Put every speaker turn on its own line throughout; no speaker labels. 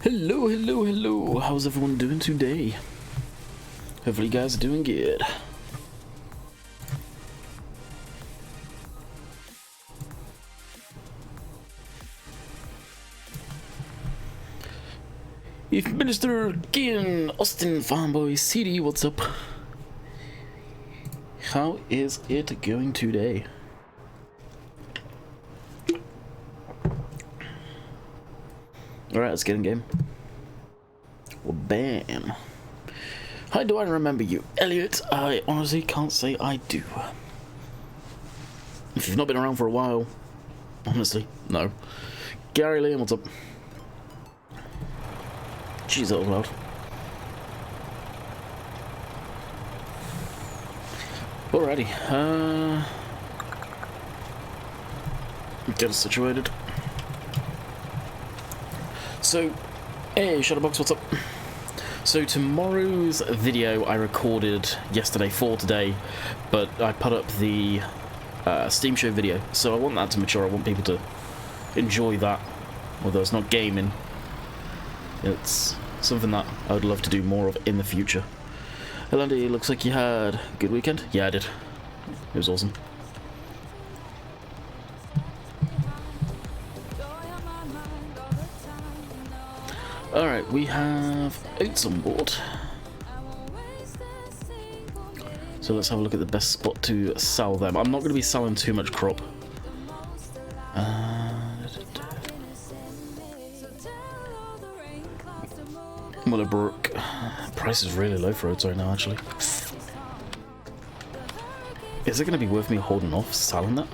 Hello, hello, hello. How's everyone doing today? Hopefully you guys are doing good. If Minister Gian Austin Farmboy CD, what's up? How is it going today? Alright, let's get in game. Well, bam. Hi, do I remember you? Elliot, I honestly can't say I do. If you've not been around for a while, honestly, no. Gary Liam, what's up? Jeez, that was loud. Alrighty, get us situated. So, hey, Shadowbox, what's up? So tomorrow's video I recorded yesterday for today, but I put up the Steam Show video, so I want that to mature. I want people to enjoy that, although it's not gaming. It's something that I would love to do more of in the future. Hey Landy, looks like you had a good weekend? Yeah, I did. It was awesome. Alright, we have oats on board. So let's have a look at the best spot to sell them. I'm not going to be selling too much crop. Willowbrook. Price is really low for oats right now, actually. Is it going to be worth me holding off selling that?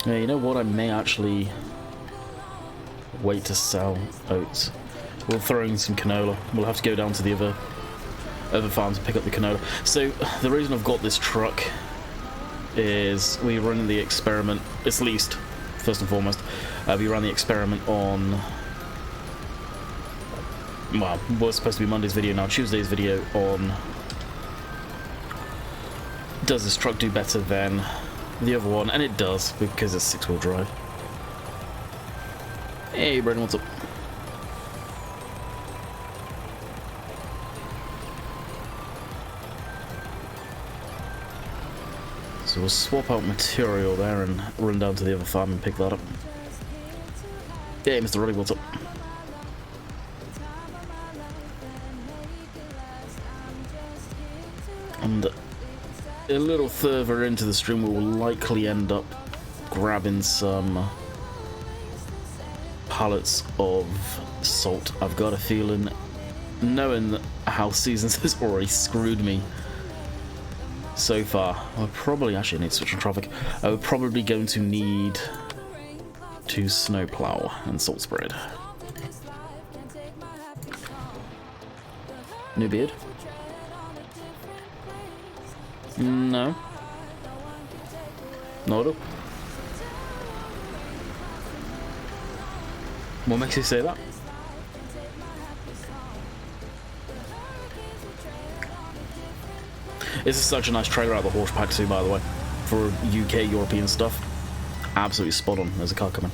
Yeah, you know what? I may actually wait to sell oats. We'll throw in some canola. We'll have to go down to the other farms and pick up the canola. So the reason I've got this truck is we run the experiment. It's leased, first and foremost. We ran the experiment on. Well, it was supposed to be Monday's video, now Tuesday's video on. Does this truck do better than the other one, and it does because it's 6-wheel drive. Hey, Brendan, what's up? So we'll swap out material there and run down to the other farm and pick that up. Hey, Mr. Roddy, what's up? And a little further into the stream, we will likely end up grabbing some pallets of salt. I've got a feeling, knowing how seasons has already screwed me so far, I probably actually need to switch on traffic. We're probably going to need to snowplow and salt spread. New beard? No. Not up. What makes you say that? This is such a nice trailer out of the horse pack too, by the way, for UK European stuff. Absolutely spot on. There's a car coming.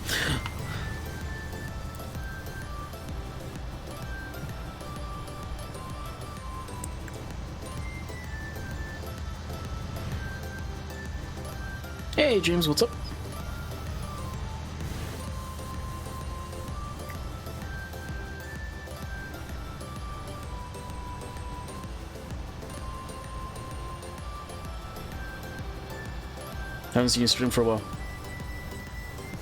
Hey James, what's up? Haven't seen you stream for a while.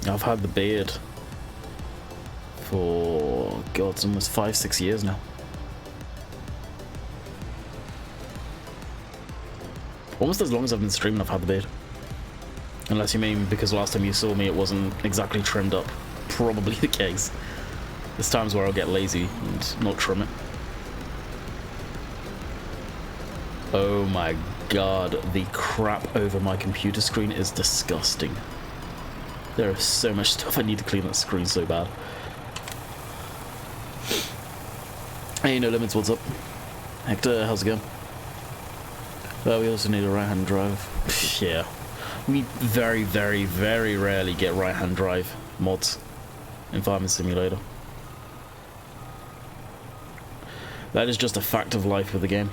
I've had the beard for, God, it's almost 5-6 years now. Almost as long as I've been streaming, I've had the beard. Unless you mean because last time you saw me it wasn't exactly trimmed up. Probably the case. There's times where I'll get lazy and not trim it. Oh my god, the crap over my computer screen is disgusting. There is so much stuff I need to clean that screen so bad. Hey, No Limits, what's up? Hector, how's it going? Well, we also need a right-hand drive. Yeah. We very, very, very rarely get right-hand drive mods in Farming Simulator. That is just a fact of life with the game.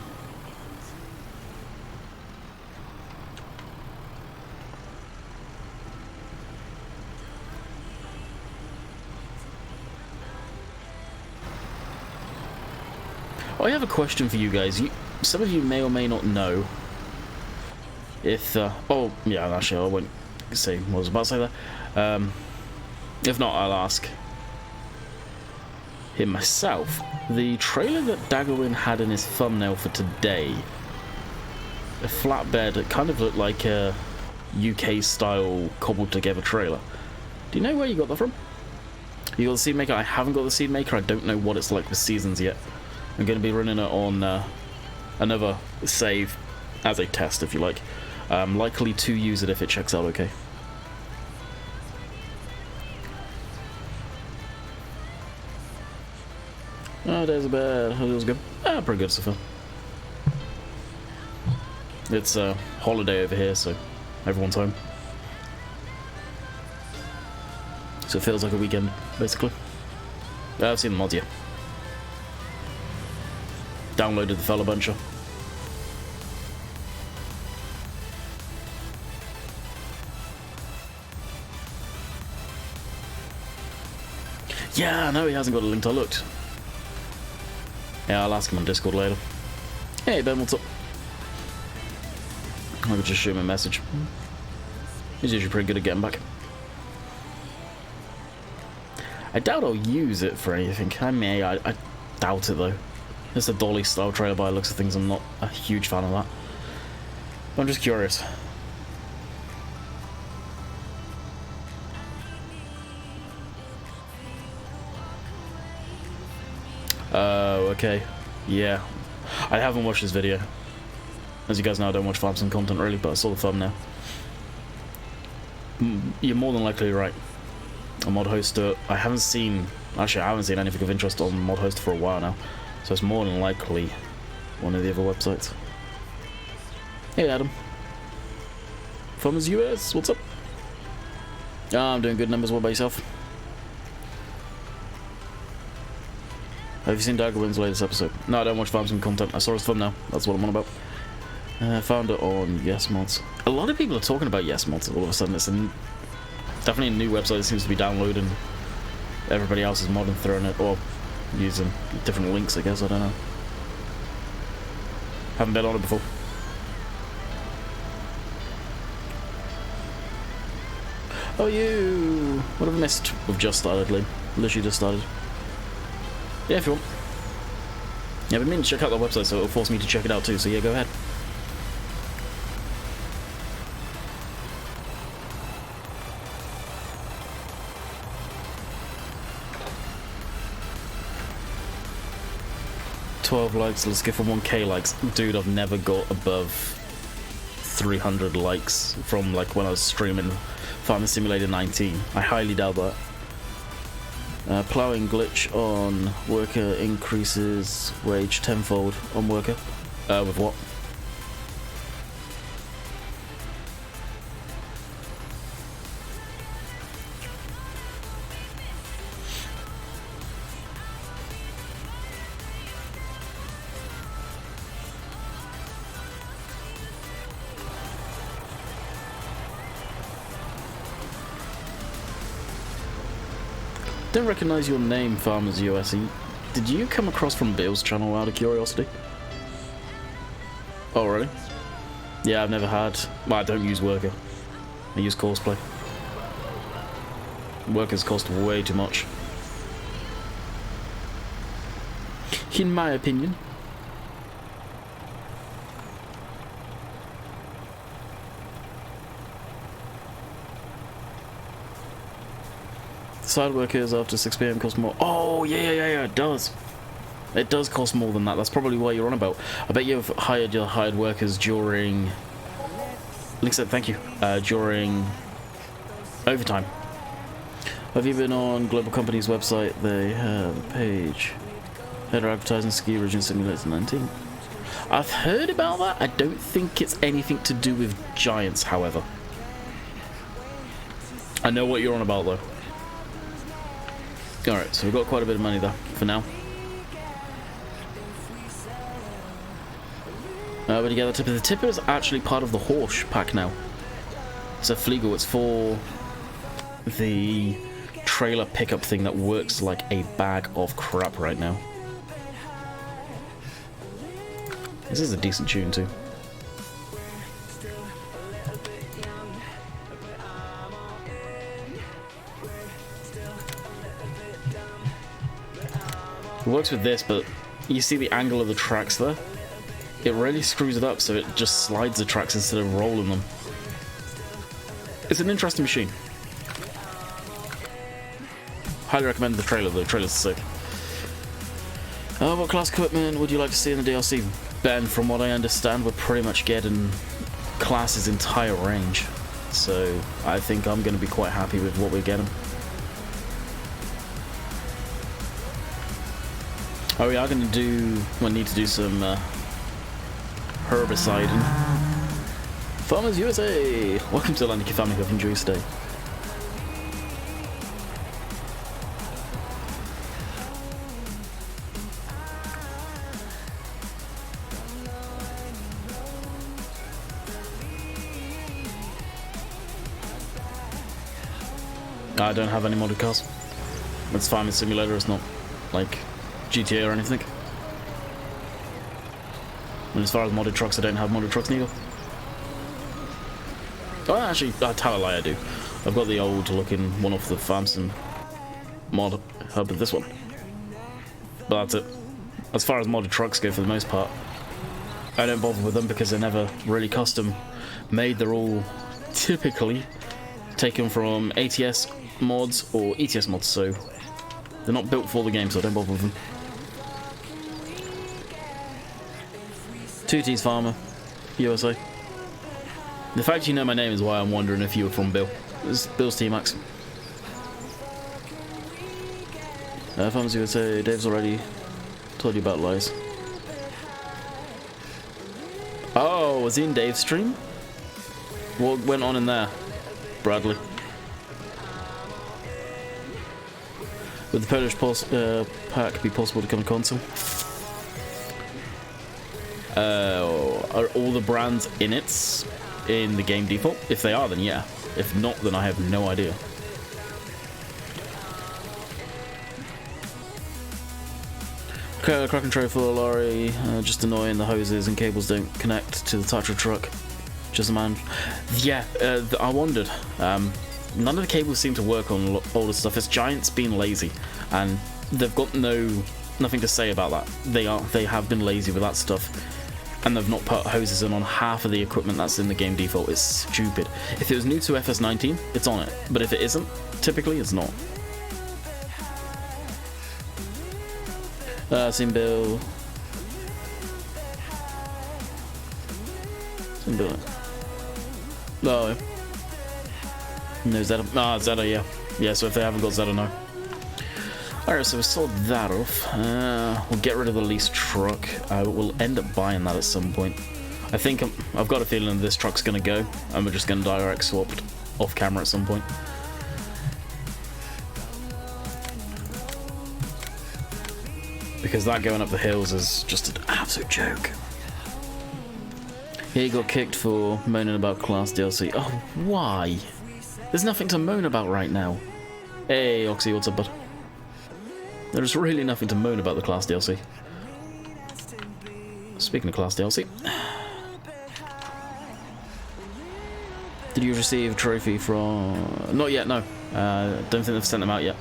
I have a question for you guys. Some of you may or may not know if... oh, yeah, actually, I won't say what I was about to say there. If not, I'll ask him myself. The trailer that Daggerwin had in his thumbnail for today, a flatbed, it kind of looked like a UK-style cobbled-together trailer. Do you know where you got that from? You got the seed maker? I haven't got the seed maker. I don't know what it's like with seasons yet. I'm going to be running it on another save as a test, if you like. I'm likely to use it if it checks out okay. Oh, there's a bed. That was good. Ah, pretty good so far. It's a holiday over here, so everyone's home. So it feels like a weekend, basically. I've seen the mods, yeah. Downloaded the fella buncher. Yeah, no, he hasn't got a link. I looked. Yeah, I'll ask him on Discord later. Hey Ben, what's up? I could just shoot him a message. He's usually pretty good at getting back. I doubt I'll use it for anything. I may. I doubt it though. It's a dolly style trailer by the looks of things. I'm not a huge fan of that. But I'm just curious. Oh, okay. Yeah. I haven't watched this video. As you guys know, I don't watch Farm Sim content really, but I saw the thumbnail. You're more than likely right. A mod hoster, I haven't seen anything of interest on mod hoster for a while now. So it's more than likely one of the other websites. Hey Adam. Farmers US, what's up? I'm doing good numbers. What about yourself? Have you seen Daggerwind's latest episode? No, I don't watch Farmsman content. I saw his thumbnail. That's what I'm on about. Found it on Yes Mods. A lot of people are talking about Yes Mods all of a sudden. It's definitely a new website that seems to be downloading everybody else's mod and throwing it, or using different links, I guess. I don't know. Haven't been on it before. Oh, you! What have I missed? We've just started, Liam. Literally just started. Yeah, if you want. Yeah, I've been meaning to check out the website, so it'll force me to check it out too, so yeah, go ahead. Likes, let's go for 1k likes. Dude, I've never got above 300 likes from like when I was streaming Farming Simulator 19. I highly doubt that. Plowing glitch on worker increases wage tenfold on worker. With what? Don't recognize your name, Farmers USE. Did you come across from Bill's channel out of curiosity? Oh, really? Yeah, I've never had. Well, I don't use Worker. I use Cosplay. Workers cost way too much, in my opinion. Side workers after 6 PM cost more. Oh, yeah, it does. It does cost more than that. That's probably why you're on about. I bet you've hired your hired workers during... Link said thank you. During overtime. Have you been on Global Company's website? They have a page. Header advertising ski region simulator 19. I've heard about that. I don't think it's anything to do with giants, however. I know what you're on about, though. Alright, so we've got quite a bit of money there for now. But you get the tipper. The tipper is actually part of the horse pack now. It's a Fliegel. It's for the trailer pickup thing that works like a bag of crap right now. This is a decent tune too. It works with this, but you see the angle of the tracks there? It really screws it up, so it just slides the tracks instead of rolling them. It's an interesting machine. Highly recommend the trailer, though. The trailer's sick. What class equipment would you like to see in the DLC? Ben, from what I understand, we're pretty much getting Claas's entire range. So I think I'm going to be quite happy with what we're getting. Oh, we are going to do... we'll need to do some herbiciding. Farmers USA! Welcome to Atlantic Family. Hope you enjoy your stay. I don't have any modded cars. It's Farming Simulator, it's not like GTA or anything. And as far as modded trucks, I don't have modded trucks neither. Oh, actually, I tell a lie, I do. I've got the old looking one off the Farmson mod hub of this one. But that's it. As far as modded trucks go, for the most part, I don't bother with them because they're never really custom made. They're all typically taken from ATS mods or ETS mods, so they're not built for the game, so I don't bother with them. 2T's Farmer, USA. The fact you know my name is why I'm wondering if you were from Bill. This is Bill's T-Max. Farmers USA, Dave's already told you about lies. Oh, was he in Dave's stream? What went on in there, Bradley? Would the Polish pack be possible to come to console? Are all the brands in the game default? If they are, then yeah. If not, then I have no idea. Crack and tray for the lorry, just annoying. The hoses and cables don't connect to the Tatra truck. Just a man. Yeah, I wondered. None of the cables seem to work on older stuff. It's Giants being lazy, and they've got nothing to say about that. They have been lazy with that stuff, and they've not put hoses in on half of the equipment that's in the game default. It's stupid. If it was new to FS19, it's on it, but if it isn't, typically it's not. Same bill. Same bill. Oh, yeah. No, Zeta. Ah, Zeta, yeah. Yeah, so if they haven't got Zeta, no. Alright, so we sold that off. We'll get rid of the leased truck. We'll end up buying that at some point. I think I've got a feeling this truck's going to go, and we're just going to direct swap it off camera at some point. Because that going up the hills is just an absolute joke. He got kicked for moaning about Claas DLC. Oh, why? There's nothing to moan about right now. Hey, Oxy, what's up, bud? There's really nothing to moan about the Claas DLC. Speaking of Claas DLC, did you receive a trophy from? Not yet, no. Don't think they've sent them out yet.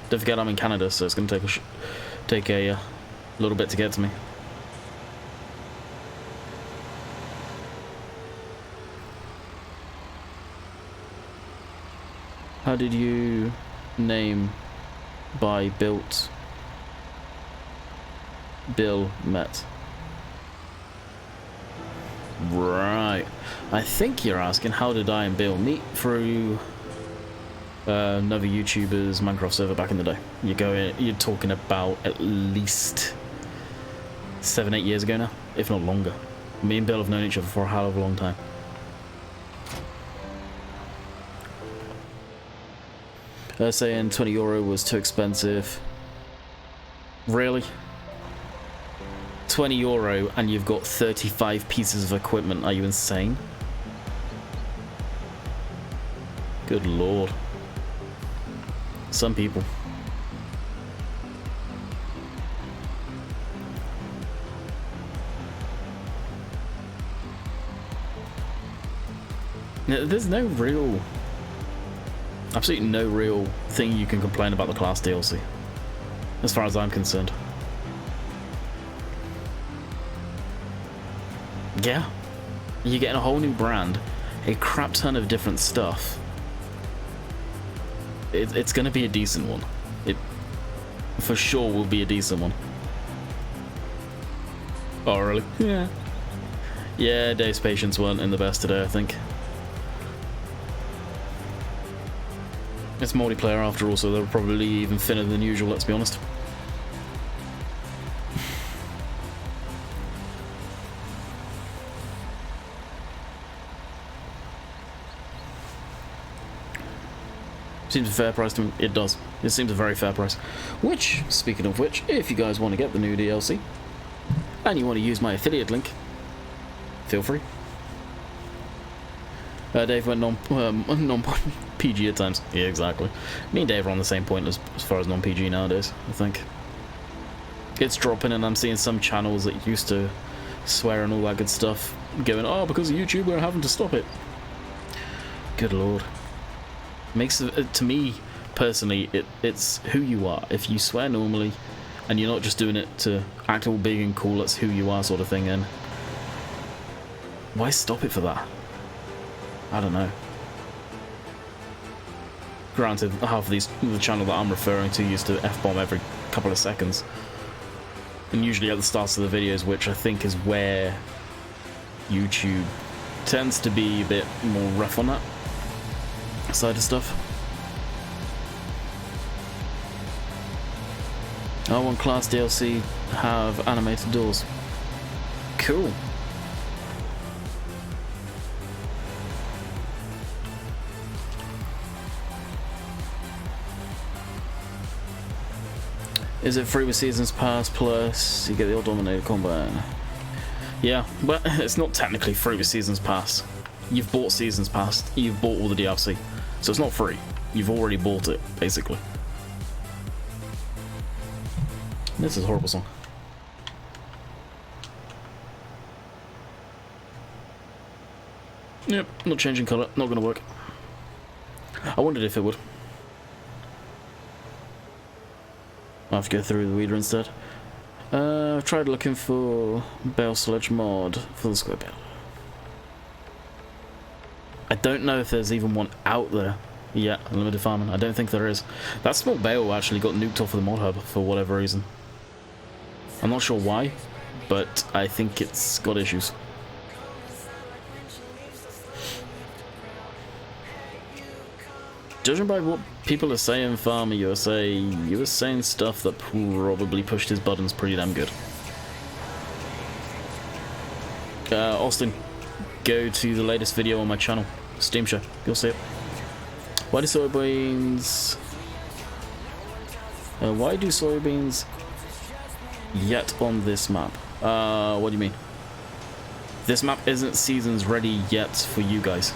Don't forget I'm in Canada, so it's going to take a little bit to get to me. How did you name by built Bill Met? Right. I think you're asking how did I and Bill meet through another YouTuber's Minecraft server back in the day. You're talking about at least 7-8 years ago now, if not longer. Me and Bill have known each other for a hell of a long time. Saying €20 was too expensive. Really? €20 and you've got 35 pieces of equipment. Are you insane? Good lord. Some people. There's no real... absolutely no real thing you can complain about the Claas DLC, as far as I'm concerned. Yeah, you're getting a whole new brand, a crap ton of different stuff. It's going to be a decent one. It for sure will be a decent one. Oh, really? Yeah. Yeah, Dave's patience weren't in the best today, I think. It's multiplayer after all, so they're probably even thinner than usual, let's be honest. Seems a fair price to me. It does. It seems a very fair price. Which, speaking of which, if you guys want to get the new DLC, and you want to use my affiliate link, feel free. Dave went non-PG at times. Yeah, exactly. Me and Dave are on the same point as far as non-PG nowadays, I think. It's dropping, and I'm seeing some channels that used to swear and all that good stuff going, oh, because of YouTube, we're having to stop it. Good lord. Makes it, to me, personally, it's who you are. If you swear normally, and you're not just doing it to act all big and cool, that's who you are sort of thing, and why stop it for that? I don't know. Granted, half of the channel that I'm referring to used to F-bomb every couple of seconds. And usually at the starts of the videos, which I think is where YouTube tends to be a bit more rough on that side of stuff. I want Claas DLC have animated doors. Cool. Is it free with Seasons Pass plus you get the All Dominator combat? Yeah, but it's not technically free with Seasons Pass. You've bought Seasons Pass, you've bought all the DLC, so it's not free. You've already bought it, basically. This is a horrible song. Yep, not changing colour, not gonna work. I wondered if it would. I'll have to go through the weeder instead. I've tried looking for Bale Sledge mod for the square bale. I don't know if there's even one out there yet, Limited Farming. I don't think there is. That small bale actually got nuked off of the mod hub for whatever reason. I'm not sure why, but I think it's got issues. Judging by what people are saying, Farmer USA, you were saying stuff that probably pushed his buttons pretty damn good. Austin, go to the latest video on my channel, Steam Show, you'll see it. Why do soybeans yet on this map? What do you mean? This map isn't seasons ready yet for you guys.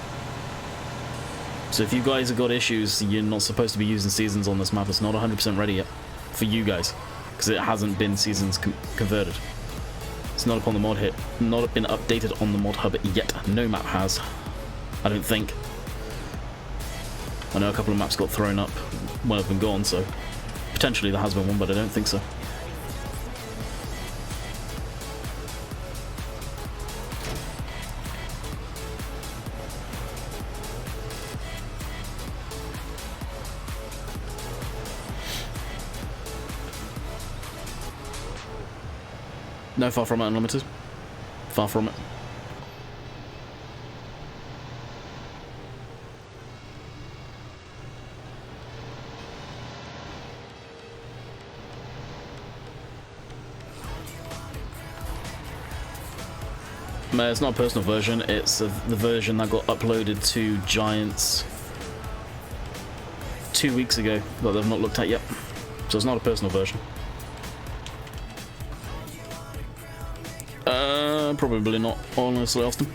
So if you guys have got issues, you're not supposed to be using seasons on this map. It's not 100% ready yet for you guys because it hasn't been seasons converted. It's not upon the mod hit, not been updated on the mod hub yet. No map has, I don't think. I know a couple of maps got thrown up, one of them gone, so potentially there has been one, but I don't think so. No, far from it, Unlimited. Far from it. No, it's not a personal version, it's the version that got uploaded to Giants 2 weeks ago that they've not looked at yet. So it's not a personal version. Probably not, honestly, Austin.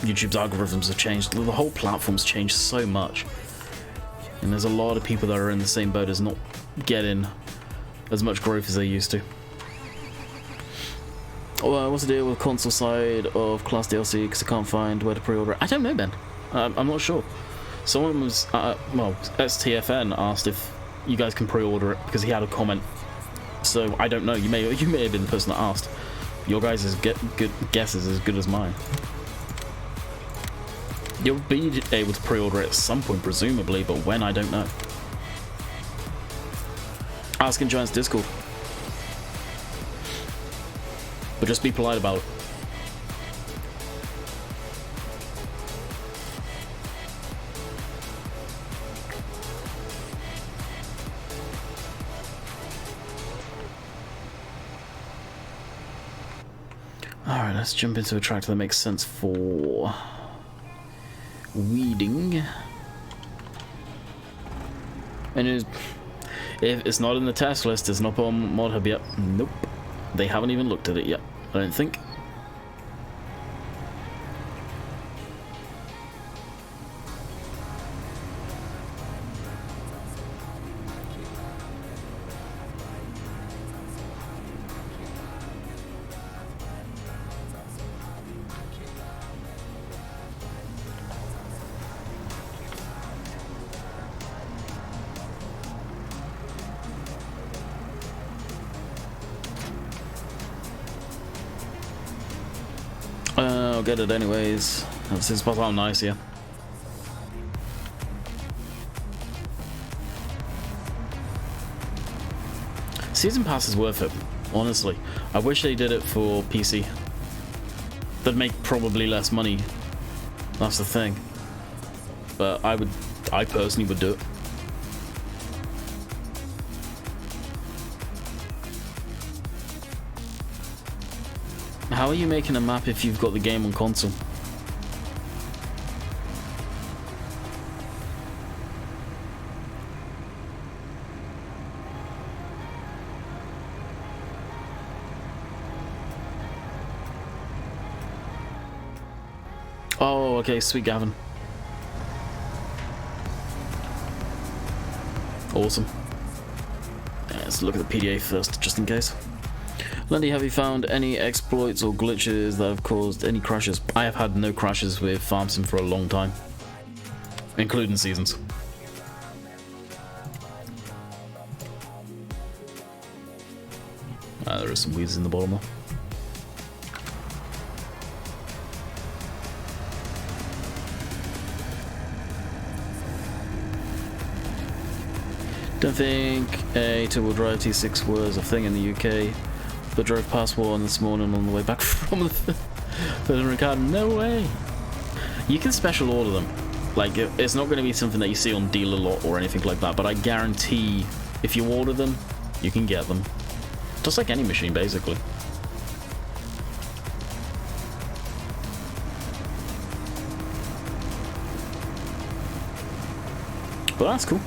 YouTube's algorithms have changed. The whole platform's changed so much. And there's a lot of people that are in the same boat as not getting as much growth as they used to. Oh, what's the deal with console side of Claas DLC? Because I can't find where to pre-order it. I don't know, Ben. I'm not sure. Someone was, well, STFN asked if you guys can pre-order it because he had a comment. So I don't know. You may have been the person that asked. Your guys' good guess is as good as mine. You'll be able to pre-order it at some point, presumably, but when, I don't know. Ask in Giants Discord. But just be polite about it. Alright, let's jump into a tractor that makes sense for weeding. And if it's not in the task list, it's not on mod hub yet. Nope. They haven't even looked at it yet, I don't think. I'll get it anyways. This is how nice, yeah. Season Pass is worth it, honestly. I wish they did it for PC. They'd make probably less money. That's the thing. But I personally would do it. How are you making a map if you've got the game on console? Oh, okay, sweet Gavin. Awesome. Let's look at the PDA first, just in case. Lundy, have you found any exploits or glitches that have caused any crashes? I have had no crashes with FarmSim for a long time, including seasons. There are some weeds in the bottom though. Don't think a two-wheel drive T6 was a thing in the UK, but drove past one this morning on the way back from the Ferdinand car. No way! You can special order them. Like, it's not going to be something that you see on dealer lot or anything like that, but I guarantee if you order them, you can get them. Just like any machine, basically. But that's cool.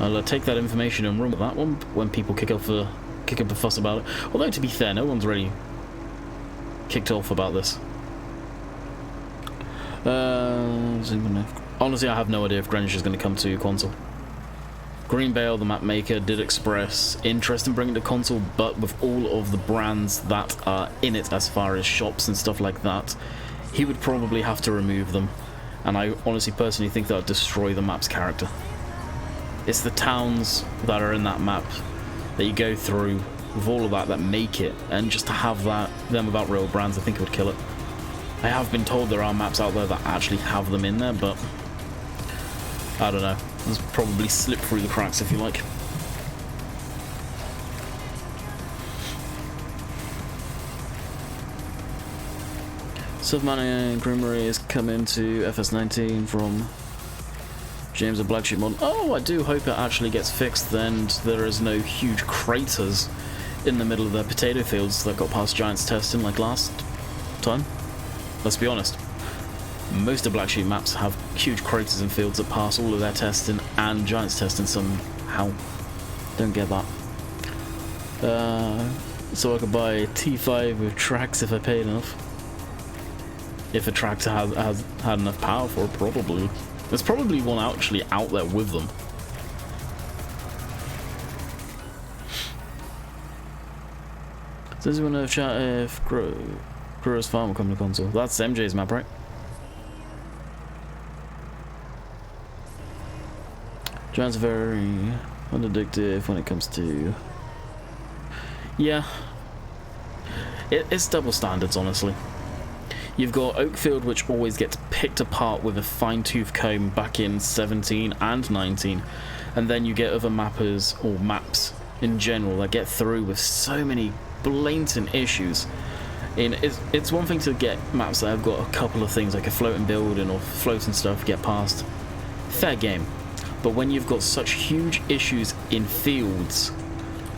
I'll take that information and run with that one when people kick up a fuss about it. Although, to be fair, no one's really kicked off about this. Honestly, I have no idea if Greenwich is going to come to console. Greenbale, the map maker, did express interest in bringing it to console, but with all of the brands that are in it as far as shops and stuff like that, he would probably have to remove them. And I honestly, personally think that would destroy the map's character. It's the towns that are in that map that you go through with all of that make it, and just to have them without real brands, I think it would kill it. I have been told there are maps out there that actually have them in there, but I don't know. It's probably slip through the cracks, if you like. Submarine Greenery is coming to FS19 from James of Black Sheep Mod. Oh, I do hope it actually gets fixed, then there is no huge craters in the middle of their potato fields that got past Giants testing like last time. Let's be honest. Most of Black Sheep maps have huge craters in fields that pass all of their testing and Giants testing somehow. Don't get that. So I could buy a T5 with tracks if I paid enough. If a tractor has had enough power for it, probably. There's probably one actually out there with them. Does anyone know if Grower's Farm will come to console? That's MJ's map, right? Giants are very unaddictive when it comes to... Yeah. It's double standards, honestly. You've got Oakfield, which always gets picked apart with a fine-tooth comb back in 17 and 19, and then you get other mappers, or maps in general, that get through with so many blatant issues. It's one thing to get maps that have got a couple of things, like a floating building or floating stuff, get past. Fair game. But when you've got such huge issues in fields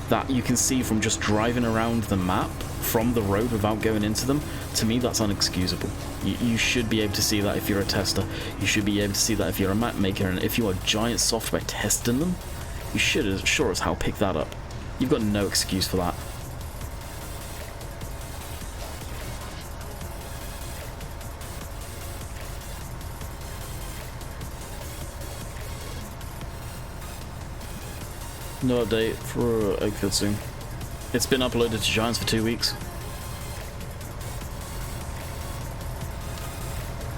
that you can see from just driving around the map from the road without going into them, to me that's unexcusable. You should be able to see that if you're a tester. You should be able to see that if you're a map maker, and if you are Giant Software testing them, you should sure as hell pick that up. You've got no excuse for that. No update for Oakfield soon. It's been uploaded to Giants for 2 weeks.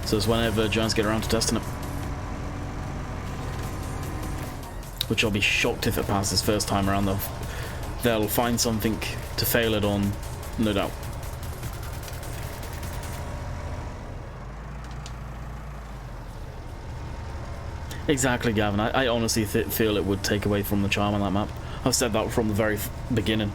So it's whenever Giants get around to testing it. Which I'll be shocked if it passes first time around though. They'll find something to fail it on, no doubt. Exactly, Gavin. I honestly feel it would take away from the charm on that map. I've said that from the very beginning.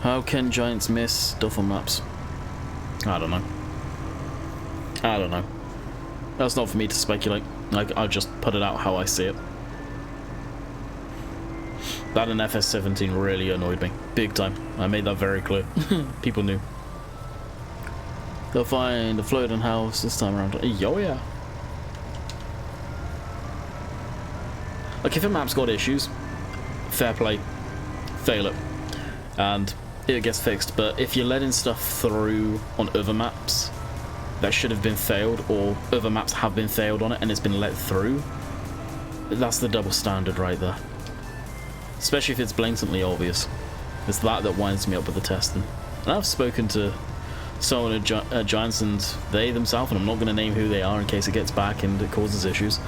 How can Giants miss stuff on maps? I don't know. I don't know. That's not for me to speculate. I'll just put it out how I see it. That in FS17 really annoyed me. Big time. I made that very clear. People knew. They'll find a floating house this time around. Oh yeah. Like, if a map's got issues, fair play, fail it, and it gets fixed. But if you're letting stuff through on other maps that should have been failed, or other maps have been failed on it and it's been let through, that's the double standard right there. Especially if it's blatantly obvious. It's that winds me up with the testing. And I've spoken to someone at Giants, and they themselves, and I'm not going to name who they are in case it gets back and it causes issues,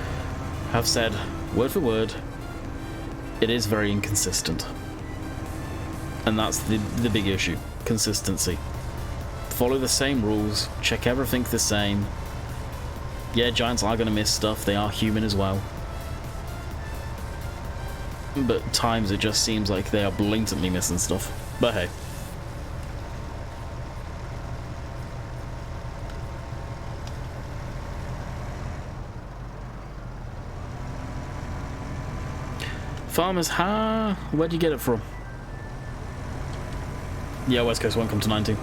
have said, word for word, it is very inconsistent. And that's the big issue. Consistency. Follow the same rules, check everything the same. Yeah, Giants are going to miss stuff, they are human as well. But at times it just seems like they are blatantly missing stuff. But hey. Farmers, where'd you get it from? Yeah, West Coast won't come to 19.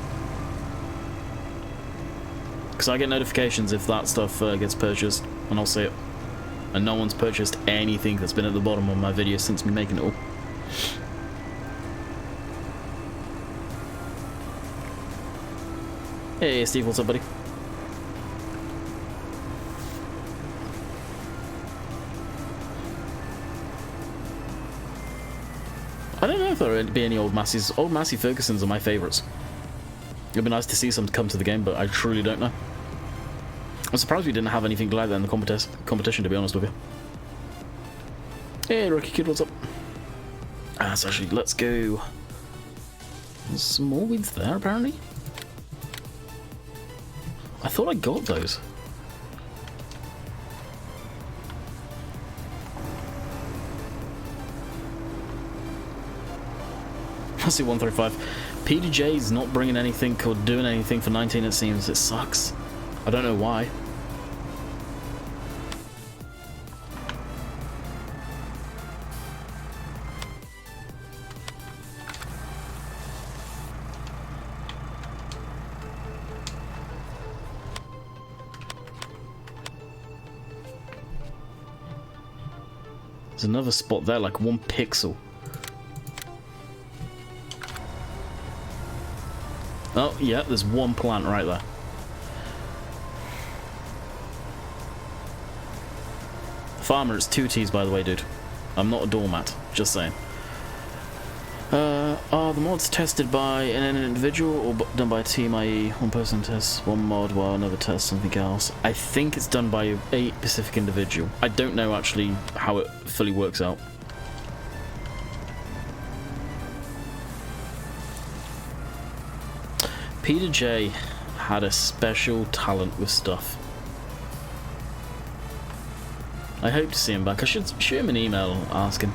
Because I get notifications if that stuff gets purchased, and I'll see it. And no one's purchased anything that's been at the bottom of my video since me making it all. Hey Steve, what's up, buddy? I don't know if there would be any old Massey's. Old Massey Fergusons are my favourites. It'd be nice to see some come to the game, but I truly don't know. I'm surprised we didn't have anything like that in the competition, to be honest with you. Hey, Rookie Kid, what's up? So actually, let's go. There's some more weeds there, apparently. I thought I got those. I see 135. PDJ's not bringing anything or doing anything for 19, it seems. It sucks. I don't know why. There's another spot there, like 1 pixel. Oh, yeah, there's 1 plant right there. Farmer, it's 2 T's, by the way, dude. I'm not a doormat, just saying. Are the mods tested by an individual or done by a team, i.e. one person tests one mod while another tests something else? I think it's done by a specific individual. I don't know actually how it fully works out. Peter J had a special talent with stuff. I hope to see him back. I should shoot him an email asking.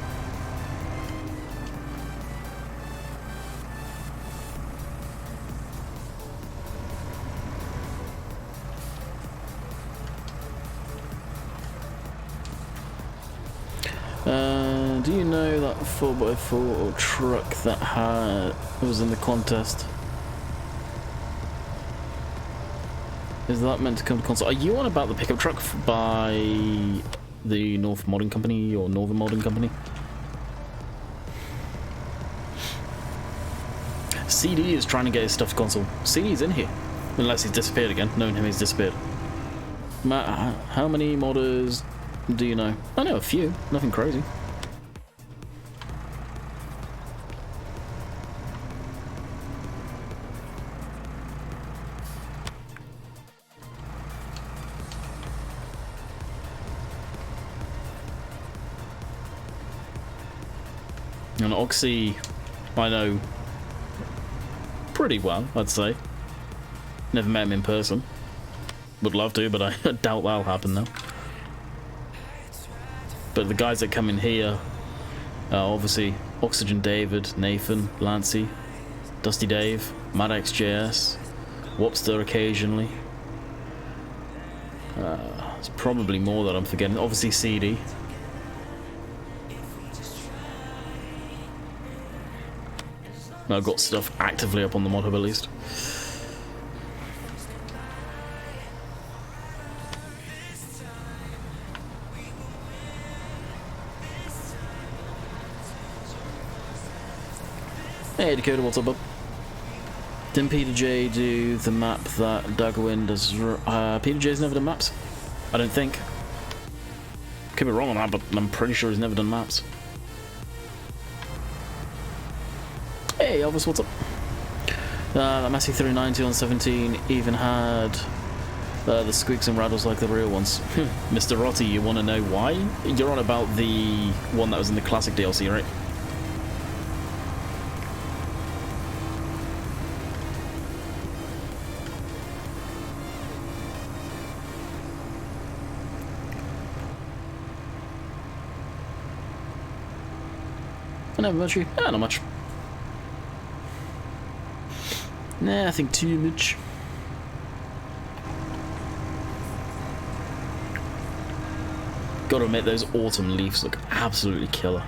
Do you know that 4x4 truck that was in the contest? Is that meant to come to console? Are you on about the pickup truck by the North Modding Company or Northern Modding Company? CD is trying to get his stuff to console. CD's in here. Unless he's disappeared again. Knowing him, he's disappeared. Matt, how many modders do you know? I know a few. Nothing crazy. And Oxy, I know pretty well, I'd say. Never met him in person. Would love to, but I doubt that'll happen now. But the guys that come in here are obviously Oxygen David, Nathan, Lancy, Dusty Dave, MadXJS, Wopster occasionally. There's probably more that I'm forgetting. Obviously CD. I've got stuff actively up on the mod hub at least. Hey Dakota, what's up, bub? Didn't Peter J do the map that Daggerwind does? Peter J's never done maps? I don't think. Could be wrong on that, but I'm pretty sure he's never done maps. Hey Elvis, what's up? That Massey 390 on 17 even had the squeaks and rattles like the real ones. Mr. Rotti, you want to know why? You're on about the one that was in the classic DLC, right? Never much. Not much. Nah, I think too much. Gotta admit, those autumn leaves look absolutely killer.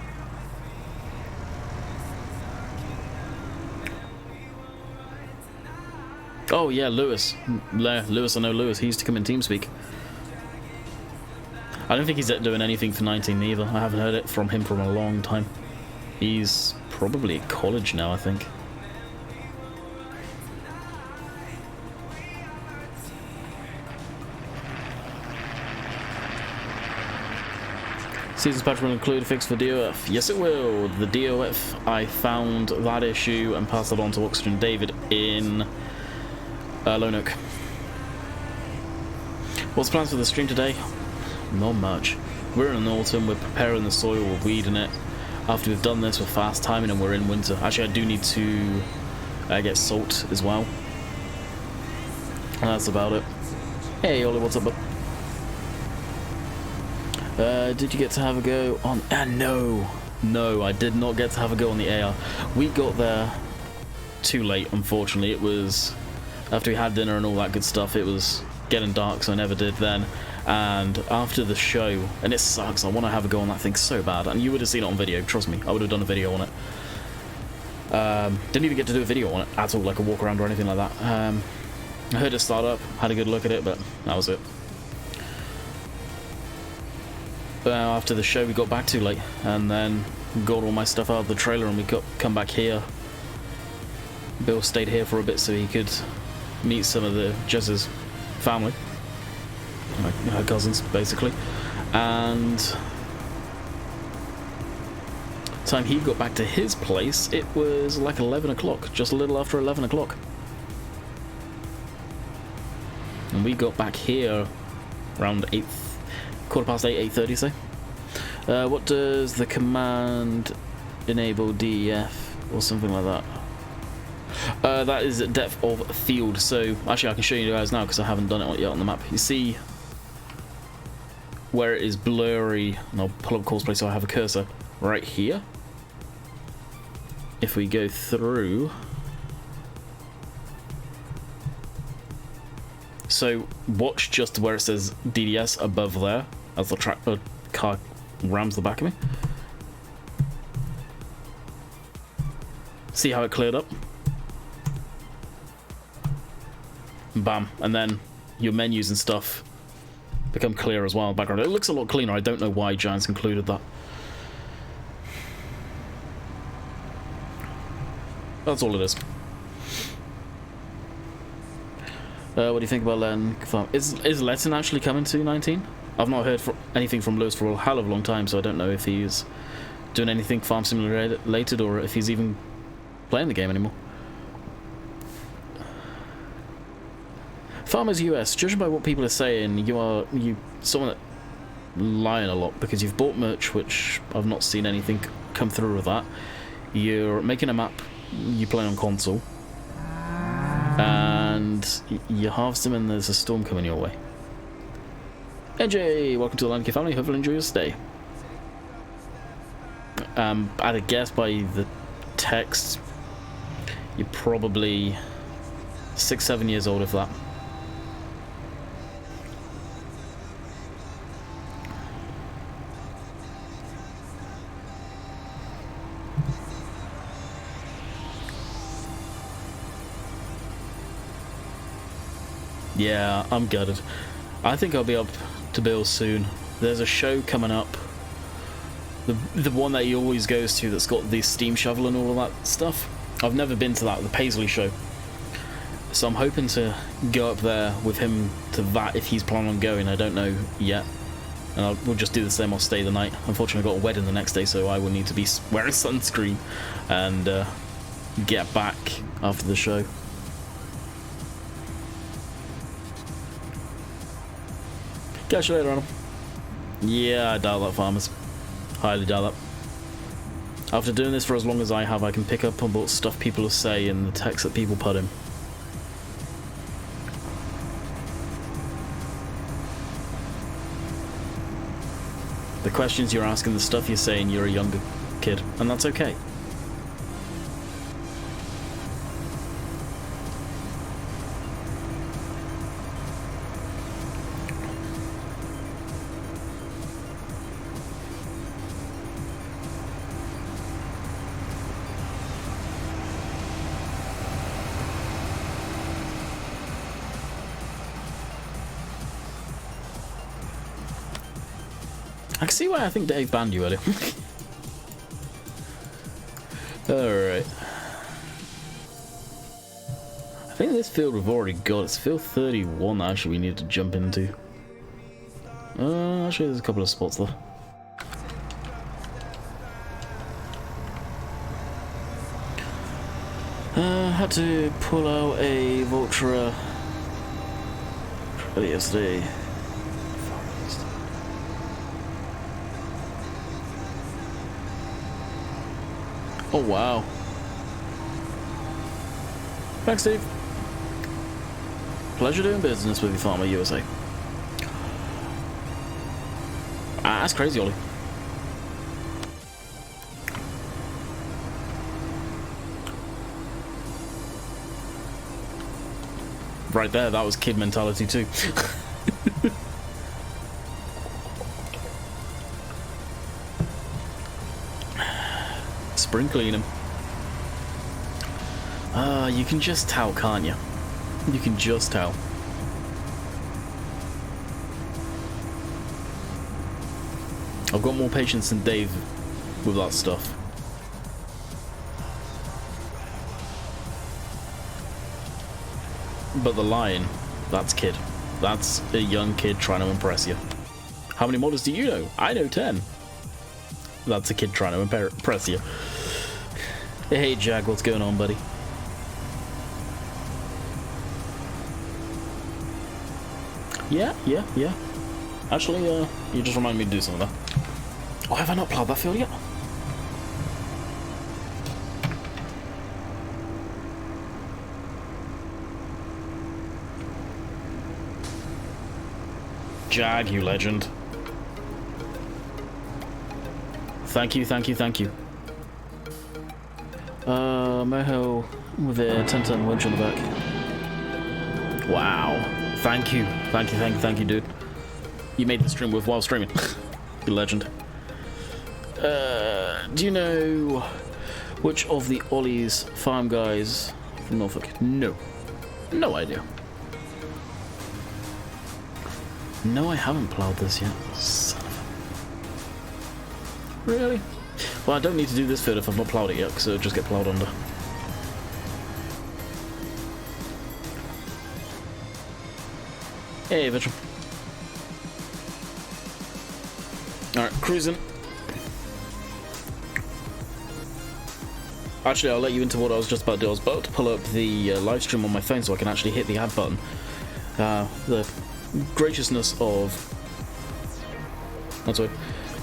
Oh yeah, Lewis. Lewis, I know Lewis. He used to come in TeamSpeak. I don't think he's doing anything for 19 either. I haven't heard it from him for a long time. He's probably at college now, I think. Season's patch will include a fix for DOF. Yes, it will. The DOF, I found that issue and passed it on to Oxygen David in Lone Oak. What's the plans for the stream today? Not much. We're in autumn, we're preparing the soil, we're weeding it. After we've done this, we're fast timing and we're in winter. Actually, I do need to get salt as well. And that's about it. Hey, Ollie, what's up, bud? Did you get to have a go on... No, I did not get to have a go on the AR. We got there too late, unfortunately. It was... After we had dinner and all that good stuff, it was getting dark, so I never did then. And after the show, and it sucks, I want to have a go on that thing so bad, and you would have seen it on video, trust me, I would have done a video on it. Didn't even get to do a video on it at all, like a walk around or anything like that. I heard it start up, had a good look at it, but that was it. After the show we got back too late, and then got all my stuff out of the trailer and we come back here. Bill stayed here for a bit so he could meet some of the Jess's family. Her cousins, basically. And time he got back to his place, it was like 11 o'clock, just a little after 11 o'clock. And we got back here around 8, quarter past 8, 8:30, say. What does the command enable DEF or something like that? That is depth of field. So actually I can show you guys now because I haven't done it yet on the map. You see where it is blurry, and I'll pull up Courseplay so I have a cursor right here. If we go through, so watch just where it says DDS above there as the car rams the back of me. See how it cleared up? Bam, and then your menus and stuff become clear as well in the background. It looks a lot cleaner. I don't know why Giants included that. That's all it is. What do you think about Len Farm? Is Letton actually coming to 19? I've not heard anything from Lewis for a hell of a long time, so I don't know if he's doing anything Farm Simulator related or if he's even playing the game anymore. Farmers US, judging by what people are saying, you someone that lying a lot because you've bought merch, which I've not seen anything come through with that. You're making a map you play on console, and you harvest them and there's a storm coming your way. AJ, welcome to the Landkey family, hopefully enjoy your stay. I'd a guess by the text, you're probably 6-7 years old if that. Yeah, I'm gutted. I think I'll be up to Bill soon. There's a show coming up. The one that he always goes to that's got the steam shovel and all of that stuff. I've never been to the Paisley show, so I'm hoping to go up there with him to that if he's planning on going. I don't know yet, and we'll just do the same. I'll stay the night. Unfortunately, I've got a wedding the next day, so I will need to be wearing sunscreen and get back after the show. Catch you later, Adam. Yeah, I doubt that, farmers. Highly doubt that. After doing this for as long as I have, I can pick up on what stuff people say and the text that people put in. The questions you're asking, the stuff you're saying, you're a younger kid, and that's okay. I can see why I think Dave banned you earlier. Alright. I think this field we've already got. It's field 31 that actually we need to jump into. Actually there's a couple of spots there. Had to pull out a Vultra yesterday. Oh wow. Thanks, Steve. Pleasure doing business with you, Farmer USA. That's crazy, Ollie. Right there, that was kid mentality too. Sprinkling him. You can just tell, can't you? You can just tell. I've got more patience than Dave with that stuff. But the lion, that's kid. That's a young kid trying to impress you. How many models do you know? I know 10. That's a kid trying to impress you. Hey Jag, what's going on, buddy? Yeah. Actually, you just reminded me to do something there. Oh, have I not ploughed that field yet? Jag, you legend. Thank you. Moho with a 10-ton winch on the back. Wow. Thank you, dude. You made the stream worthwhile streaming. You legend. Do you know which of the Ollie's farm guys from Norfolk? No. No idea. No, I haven't ploughed this yet. Son of a... Really? Well, I don't need to do this field if I've not ploughed it yet, because it'll just get ploughed under. Hey, Vitchell. Alright, cruising. Actually, I'll let you into what I was just about to do. I was about to pull up the live stream on my phone so I can actually hit the add button. The graciousness of... That's right.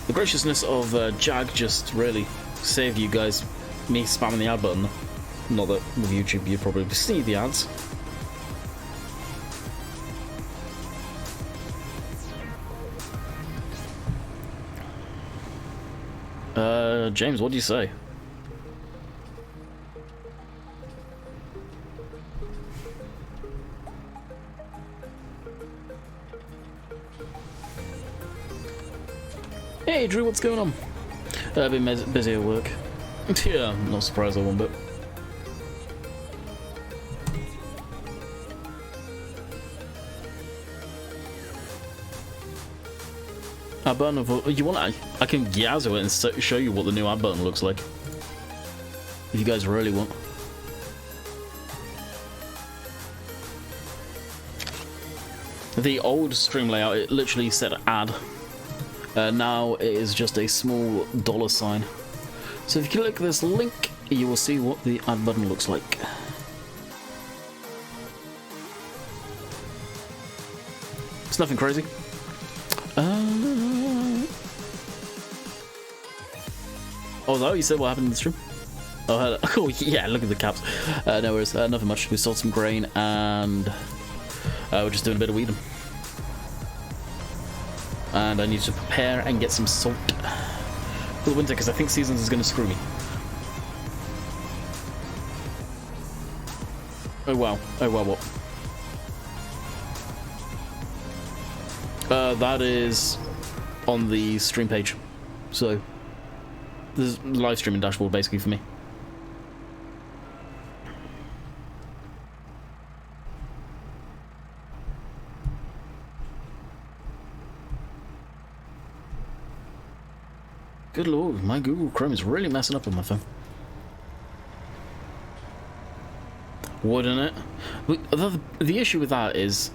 The graciousness of Jag just really saved you guys me spamming the ad button. Not that with YouTube you'd probably see the ads. James, what do you say? Hey Drew, what's going on? I've been busy at work. Yeah, I'm not surprised one bit. Ad button of... You want I can yazzo it and show you what the new ad button looks like. If you guys really want. The old stream layout, it literally said add. Now it is just a small $sign. So if you click this link, you will see what the add button looks like. It's nothing crazy. Oh, no, you said what happened in the stream? Oh, oh yeah, look at the caps. No worries, nothing much. We sold some grain and we're just doing a bit of weeding. And I need to prepare and get some salt for the winter because I think seasons is going to screw me. Oh wow, what? That is on the stream page. So, this is live streaming dashboard basically for me. Good lord, my Google Chrome is really messing up on my phone. Wouldn't it? The issue with that is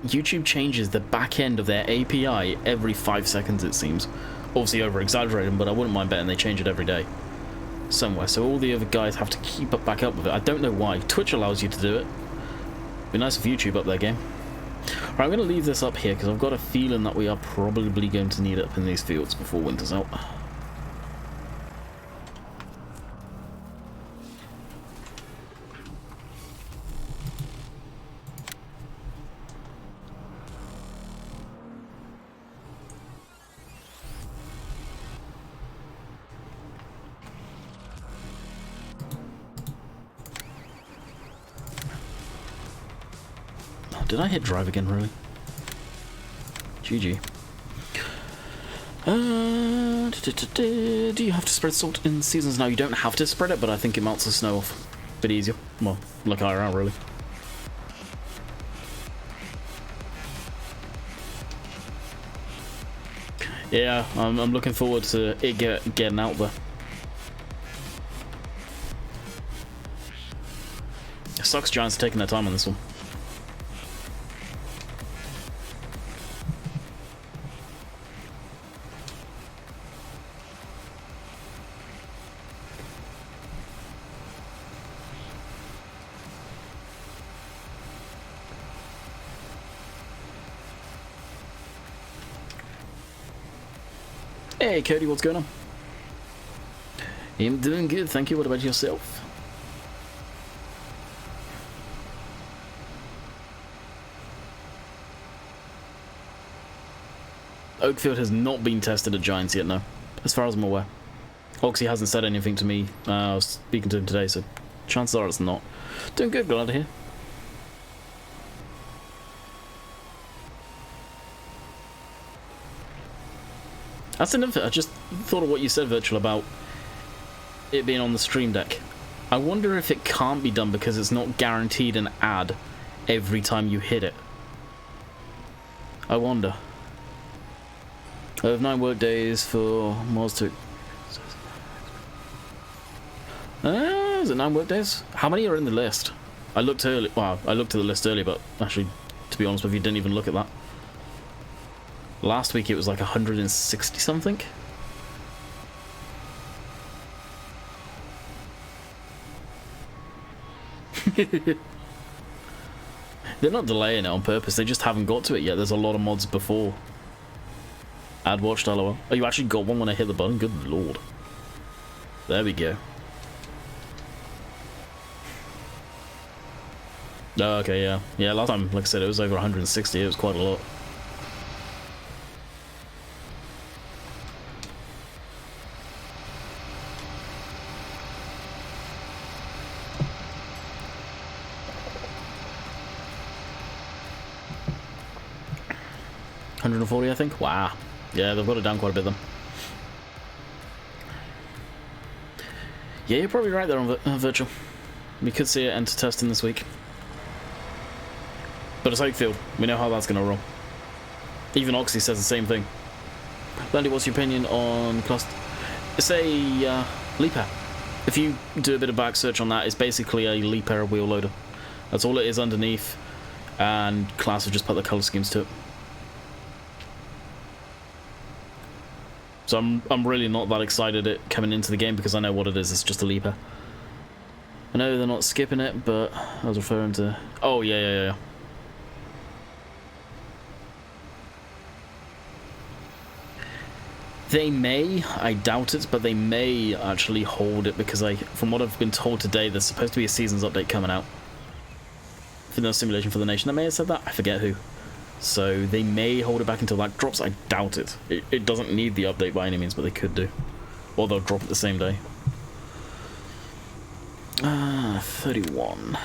YouTube changes the back end of their API every 5 seconds, it seems. Obviously over-exaggerating, but I wouldn't mind betting they change it every day. Somewhere, so all the other guys have to keep up back up with it. I don't know why. Twitch allows you to do it. Be nice if YouTube up their game. Alright, I'm going to leave this up here because I've got a feeling that we are probably going to need it up in these fields before winter's out. Did I hit drive again, really? GG. Do you have to spread salt in seasons? No, you don't have to spread it, but I think it melts the snow off a bit easier. Well, like IRL, really. Yeah, I'm looking forward to it getting out there. It sucks Giants are taking their time on this one. Hey Cody, what's going on? I'm doing good, thank you. What about yourself? Oakfield has not been tested at Giants yet, no. As far as I'm aware. Oxy hasn't said anything to me. I was speaking to him today, so chances are it's not. Doing good, glad to hear. That's another thing. I just thought of what you said, Virtual, about it being on the Stream Deck. I wonder if it can't be done because it's not guaranteed an ad every time you hit it. I wonder. I have 9 work days for Mods to... is it 9 work days? How many are in the list? I looked early. Well, I looked at the list earlier, but actually, to be honest with you, didn't even look at that. Last week it was like 160 something. They're not delaying it on purpose, they just haven't got to it yet. There's a lot of mods before. Add watched LOL. Oh, you actually got one when I hit the button? Good lord. There we go. Oh, okay, yeah. Yeah, last time, like I said, it was over 160. It was quite a lot. $140, I think. Wow. Yeah, they've got it down quite a bit then. Yeah, you're probably right there on Virtual. We could see it enter testing this week. But it's Oakfield. We know how that's going to roll. Even Oxy says the same thing. Landy, what's your opinion on Claas? It's a leaper. If you do a bit of back search on that, it's basically a leaper wheel loader. That's all it is underneath. and Claas have just put the color schemes to it. So I'm really not that excited at coming into the game because I know what it is. It's just a leaper. I know they're not skipping it, but I was referring to... Oh, yeah. They may, I doubt it, but they may actually hold it because from what I've been told today, there's supposed to be a seasons update coming out for the simulation for the nation. That may have said that. I forget who. So they may hold it back until that drops. I doubt it. It doesn't need the update by any means, but they could do. Or they'll drop it the same day. 31.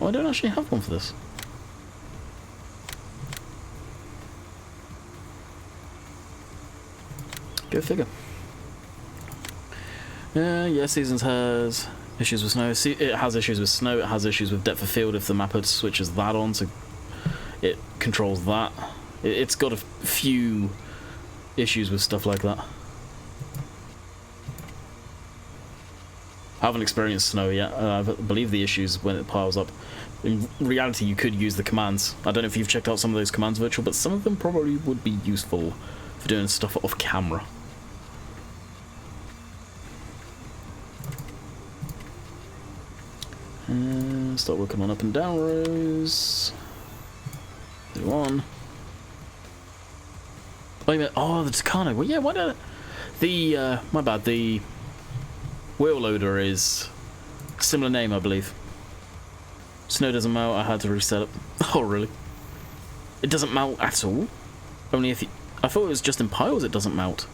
Oh, I don't actually have one for this. Go figure. Yeah, Seasons has issues with snow. It has issues with snow. It has issues with depth of field if the mapper switches that on, so it controls that. It's got a few issues with stuff like that. I haven't experienced snow yet. I believe the issues when it piles up. In reality, you could use the commands. I don't know if you've checked out some of those commands virtual, but some of them probably would be useful for doing stuff off camera. Start working on up and down rows. 31. Wait a minute. Oh, the Tucano. Well, yeah, why not? The, my bad, the wheel loader is a similar name, I believe. Snow doesn't melt. I had to reset it. Oh, really? It doesn't melt at all? Only if you... I thought it was just in piles it doesn't melt.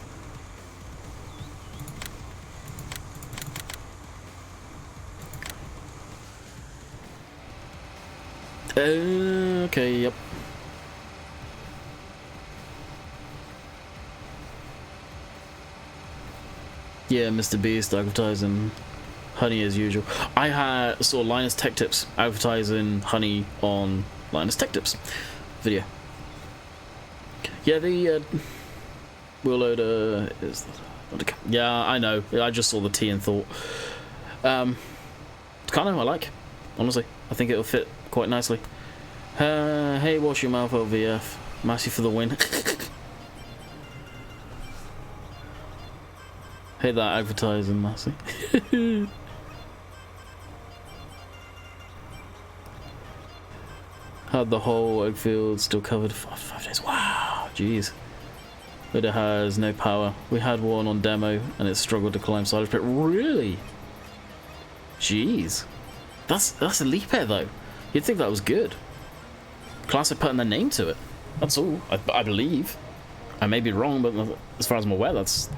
Okay, yep. Yeah, Mr. Beast advertising honey as usual. I saw Linus Tech Tips advertising honey on Linus Tech Tips video. Yeah, the wheel loader is... Yeah, I know. I just saw the T and thought. It's kind of I like, honestly. I think it'll fit quite nicely. Hey, wash your mouth, LVF. Massey for the win. Hate that advertising, Massey. Had the whole Oakfield still covered for 5 days. Wow, jeez. But it has no power. We had one on demo and it struggled to climb Silage Pit. Really? Jeez. That's a leap air though. You'd think that was good. Claas are putting their name to it. That's all. I believe. I may be wrong, but as far as I'm aware, that's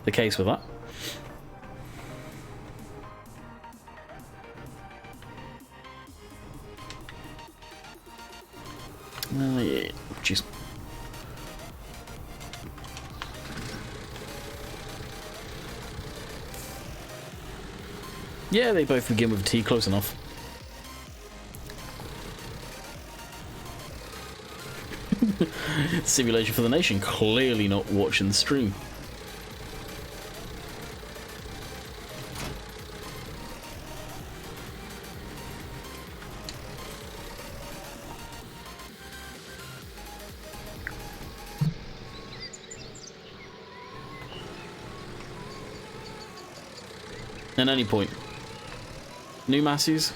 the case with that. Yeah. Jeez. Yeah, they both begin with a T, close enough. Simulation for the nation, clearly not watching the stream. At any point. New Masseys,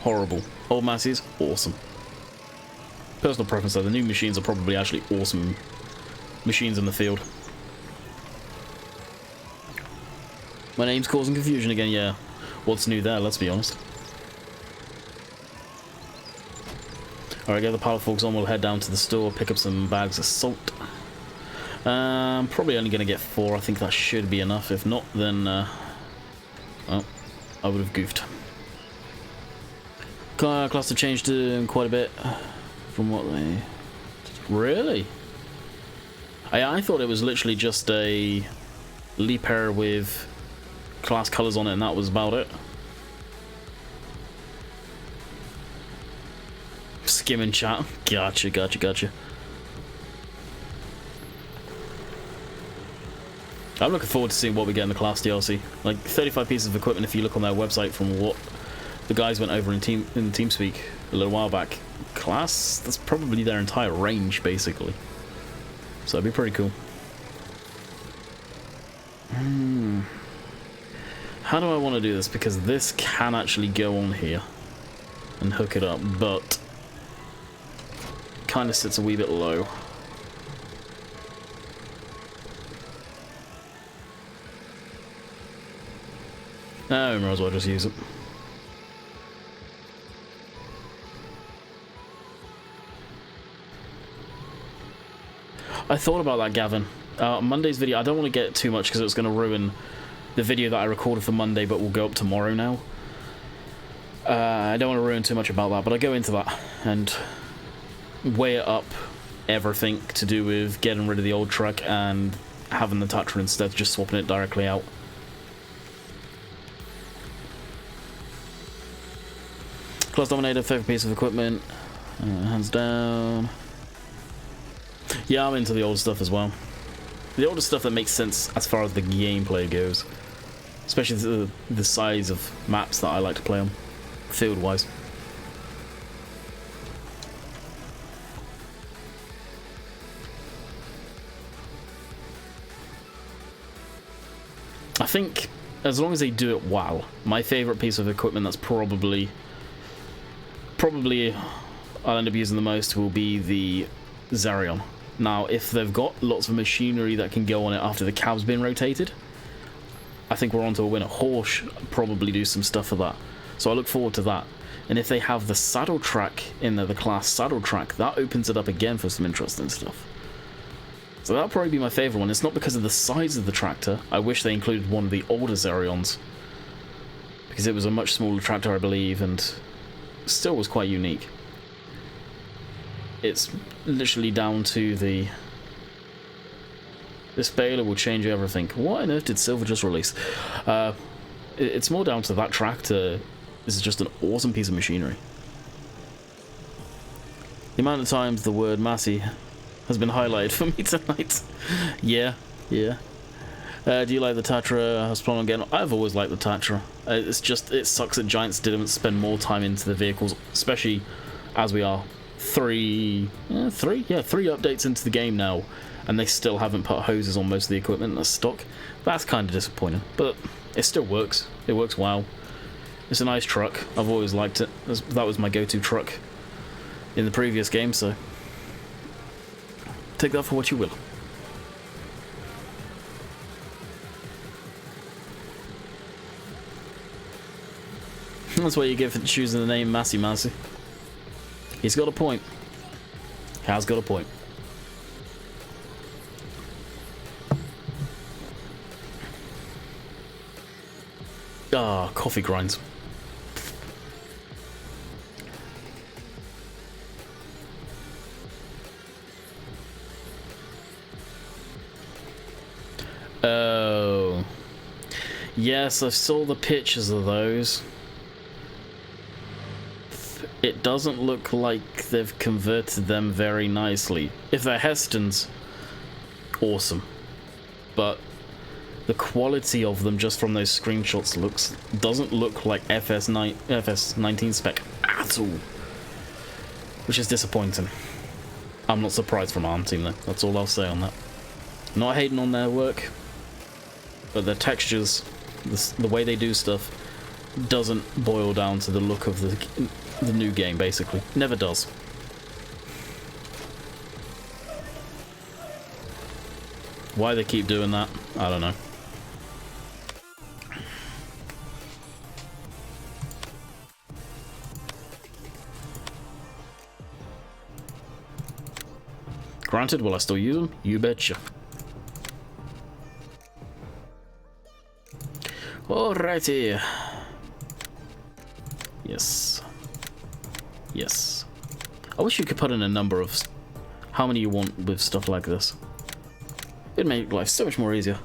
horrible. Old Masseys, awesome. Personal preference though, the new machines are probably actually awesome machines in the field. My name's causing confusion again, yeah. What's new there, let's be honest. Alright, get the power forks on, we'll head down to the store, pick up some bags of salt. I'm probably only going to get 4, I think that should be enough. If not, then, well, I would have goofed. Class have changed quite a bit from what they... Really? I thought it was literally just a leap air with Claas colours on it and that was about it. Skimming chat. Gotcha. I'm looking forward to seeing what we get in the Claas DLC. Like 35 pieces of equipment if you look on their website from what the guys went over in TeamSpeak a little while back. Claas, that's probably their entire range, basically. So it'd be pretty cool. How do I want to do this? Because this can actually go on here and hook it up, but kind of sits a wee bit low. No, might as well just use it. I thought about that, Gavin. Monday's video, I don't want to get too much because it's going to ruin the video that I recorded for Monday, but will go up tomorrow now. I don't want to ruin too much about that, but I go into that and weigh it up everything to do with getting rid of the old truck and having the Tatra instead, just swapping it directly out. Class Dominator, favourite piece of equipment, hands down. Yeah, I'm into the old stuff as well. The older stuff that makes sense as far as the gameplay goes. Especially the size of maps that I like to play on, field-wise. I think, as long as they do it well, my favourite piece of equipment that's probably I'll end up using the most will be the Zarion. Now, if they've got lots of machinery that can go on it after the cab's been rotated, I think we're on to a winner. Horsch probably do some stuff for that, so I look forward to that. And if they have the saddle track in there, the Claas saddle track, that opens it up again for some interesting stuff. So that'll probably be my favourite one. It's not because of the size of the tractor. I wish they included one of the older Zarions, because it was a much smaller tractor, I believe, and still was quite unique. It's literally down to the... This baler will change everything. What on earth did Silver just release? It's more down to that tractor. This is just an awesome piece of machinery. The amount of times the word Massey has been highlighted for me tonight. Yeah. Do you like the Tatra? I was planning on getting... I've always liked the Tatra. It's just, it sucks that Giants didn't spend more time into the vehicles, especially as we are three updates into the game now, and they still haven't put hoses on most of the equipment that's stock. That's kind of disappointing, but it still works. It works well. It's a nice truck. I've always liked it. That was my go-to truck in the previous game, so take that for what you will. That's what you get for choosing the name Massey. He's got a point. Has got a point. Ah, coffee grinds. Oh. Yes, I saw the pictures of those. It doesn't look like they've converted them very nicely. If they're Hestons, awesome. But the quality of them just from those screenshots doesn't look like FS19 spec at all. Which is disappointing. I'm not surprised from ARM Team though. That's all I'll say on that. Not hating on their work, but their textures, the way they do stuff, doesn't boil down to the look of the new game, basically. Never does. Why they keep doing that, I don't know. Granted, will I still use them? You betcha. Alrighty. Yes. I wish you could put in a number of how many you want with stuff like this. It'd make life so much more easier.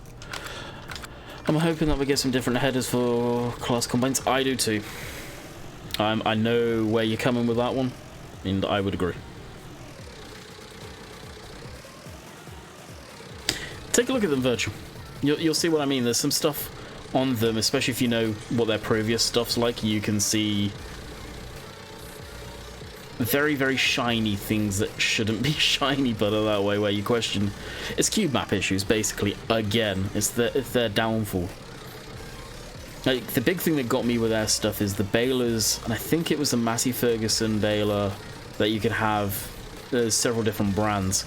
I'm hoping that we get some different headers for class combines. I do too. I know where you're coming with that one, and I would agree. Take a look at them virtual. You'll see what I mean. There's some stuff on them, especially if you know what their previous stuff's like, you can see very, very shiny things that shouldn't be shiny, but are that way, where you question. It's cube map issues, basically. Again, it's their downfall. Like, the big thing that got me with their stuff is the balers, and I think it was the Massey Ferguson baler that you could have. There's several different brands,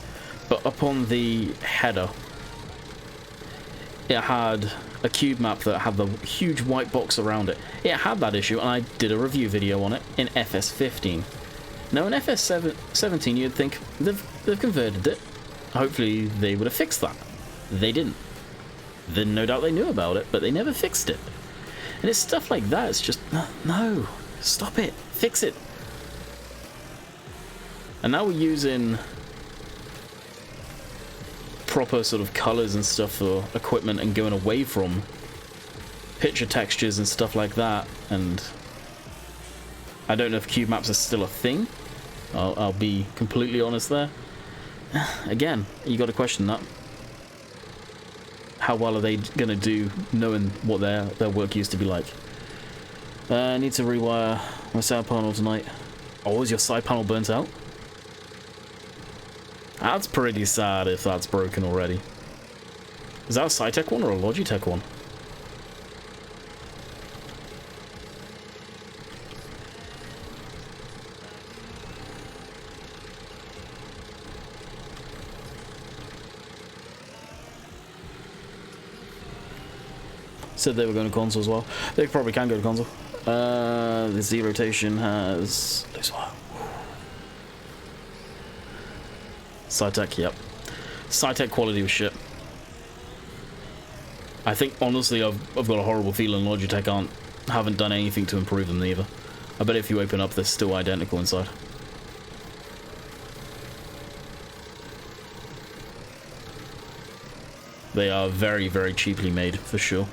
but up on the header, it had a cube map that had the huge white box around it. It had that issue, and I did a review video on it in FS15. Now in FS17, you'd think they've converted it. Hopefully they would have fixed that. They didn't. Then no doubt they knew about it, but they never fixed it. And it's stuff like that. It's just, no, stop it, fix it. And now we're using proper sort of colors and stuff for equipment and going away from picture textures and stuff like that. And I don't know if cube maps are still a thing. I'll be completely honest there. Again, you got to question that. How well are they going to do knowing what their work used to be like? I need to rewire my side panel tonight. Oh, is your side panel burnt out? That's pretty sad if that's broken already. Is that a Cytec one or a Logitech one? Said they were going to console as well. They probably can go to console. The Z rotation has Cytec, yep. Cytec quality was shit. I think honestly I've got a horrible feeling Logitech haven't done anything to improve them either. I bet if you open up they're still identical inside. They are very, very cheaply made for sure.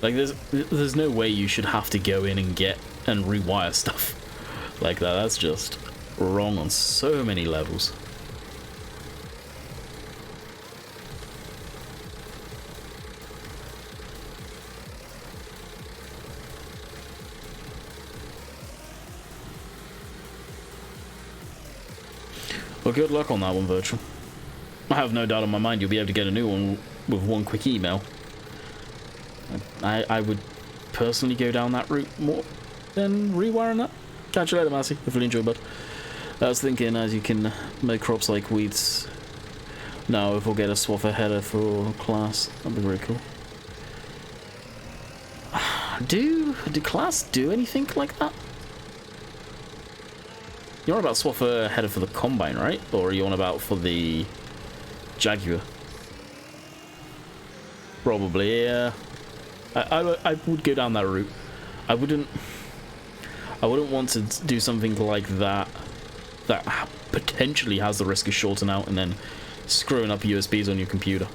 Like, there's no way you should have to go in and rewire stuff like that. That's just wrong on so many levels. Well, good luck on that one, Virtual. I have no doubt in my mind you'll be able to get a new one with one quick email. I would personally go down that route more than rewiring that. Catch you later, Massey. Hopefully enjoy, bud. I was thinking, as you can make crops like weeds. No, if we'll get a swather header for Claas, that'd be very cool. Do Claas do anything like that? You're on about swather header for the Combine, right? Or are you on about for the Jaguar? Probably, yeah. I would go down that route. I wouldn't want to do something like that potentially has the risk of shorting out and then screwing up USBs on your computer.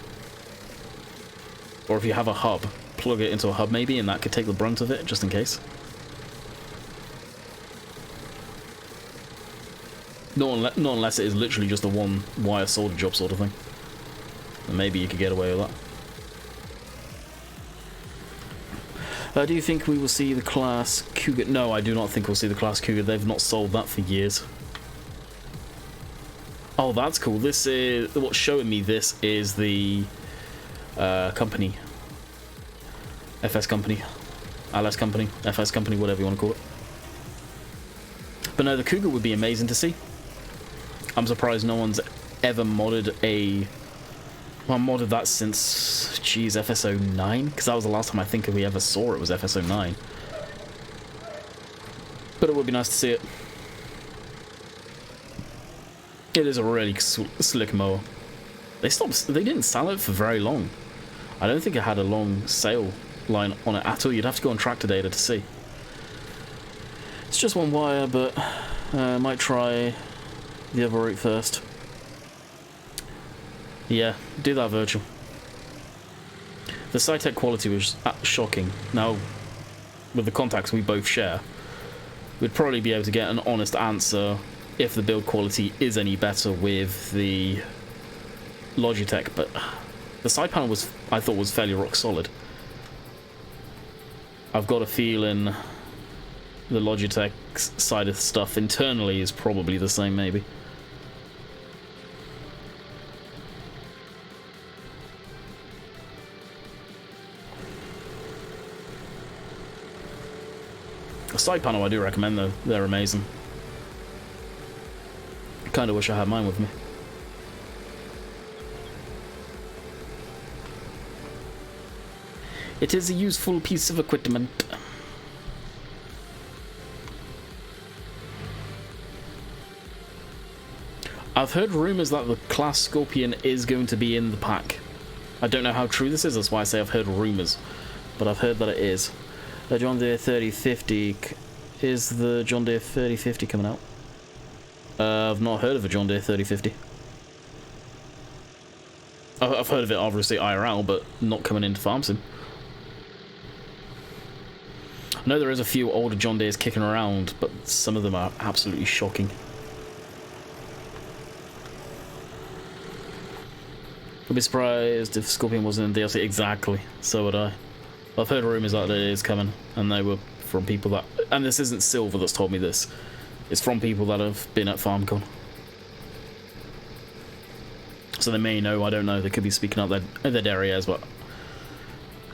Or if you have a hub, plug it into a hub maybe, and that could take the brunt of it just in case. Not unless it is literally just a one wire solder job sort of thing. And maybe you could get away with that. Do you think we will see the Claas Cougar? No, I do not think we'll see the Claas Cougar. They've not sold that for years. Oh, that's cool. This is what's showing me. This is the company, FS company, LS company, FS company, whatever you want to call it. But no, the Cougar would be amazing to see. I'm surprised no one's ever modded a. Well, I modded that since, geez, FS09, because that was the last time I think we ever saw it was FS09. But it would be nice to see it. It is a really slick mower. They didn't sell it for very long. I don't think it had a long sale line on it at all. You'd have to go on tractor data to see. It's just one wire, but I might try the other route first. Yeah, do that, Virtual. The Cytec quality was shocking. Now, with the contacts we both share, we'd probably be able to get an honest answer if the build quality is any better with the Logitech, but the side panel I thought was fairly rock solid. I've got a feeling the Logitech side of stuff internally is probably the same, maybe. The side panel I do recommend though, they're amazing. I kinda wish I had mine with me. It is a useful piece of equipment. I've heard rumours that the Claas Scorpion is going to be in the pack. I don't know how true this is, that's why I say I've heard rumours. But I've heard that it is. The John Deere 3050. Is the John Deere 3050 coming out? I've not heard of a John Deere 3050. I've heard of it obviously IRL, but not coming into Farm Sim. I know there is a few older John Deeres kicking around, but some of them are absolutely shocking. I'd be surprised if Scorpion wasn't in DLC. Exactly, so would I. I've heard rumours that it is coming, and they were from people that... And this isn't Silver that's told me this. It's from people that have been at FarmCon. So they may know, I don't know. They could be speaking out their derrieres, but...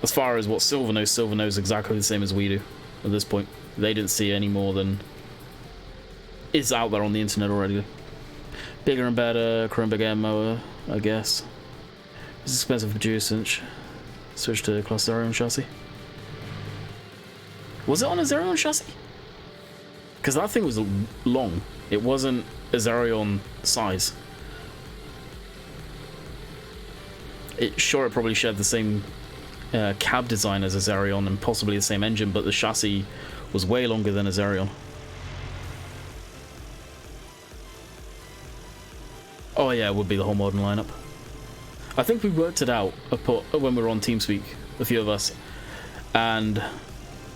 As far as what Silver knows exactly the same as we do at this point. They didn't see any more than... It's out there on the internet already. Bigger and better, Chrome Big Air mower, I guess. It's expensive to produce, and switch to Claas Zerion chassis. Was it on a Zerion chassis? Because that thing was long. It wasn't a Zerion size. It probably shared the same cab design as a Zerion and possibly the same engine, but the chassis was way longer than a Zerion. Oh yeah, it would be the whole modern lineup. I think we worked it out when we were on TeamSpeak, a few of us, and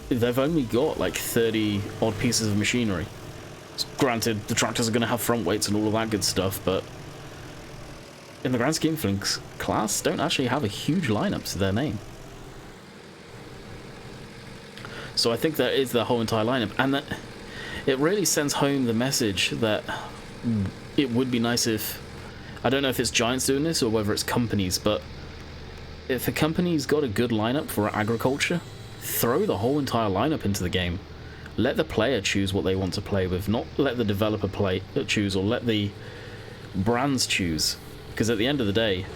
they've only got like 30 odd pieces of machinery. Granted, the tractors are going to have front weights and all of that good stuff, but in the grand scheme of things, Claas don't actually have a huge lineup to their name. So I think that is the whole entire lineup, and that it really sends home the message that it would be nice if... I don't know if it's Giants doing this or whether it's companies, but if a company's got a good lineup for agriculture, throw the whole entire lineup into the game. Let the player choose what they want to play with, not let the developer choose, or let the brands choose. Because at the end of the day,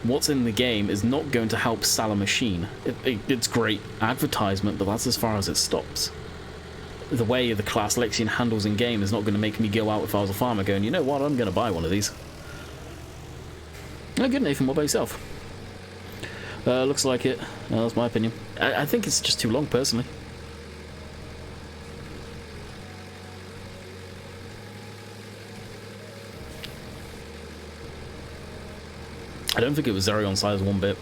what's in the game is not going to help sell a machine. It's great advertisement, but that's as far as it stops. The way the Claas Lexion handles in game is not going to make me go out if I was a farmer going, you know what, I'm going to buy one of these. Oh, good, Nathan, what about yourself? Looks like it. That's my opinion. I think it's just too long, personally. I don't think it was Zerion size one bit.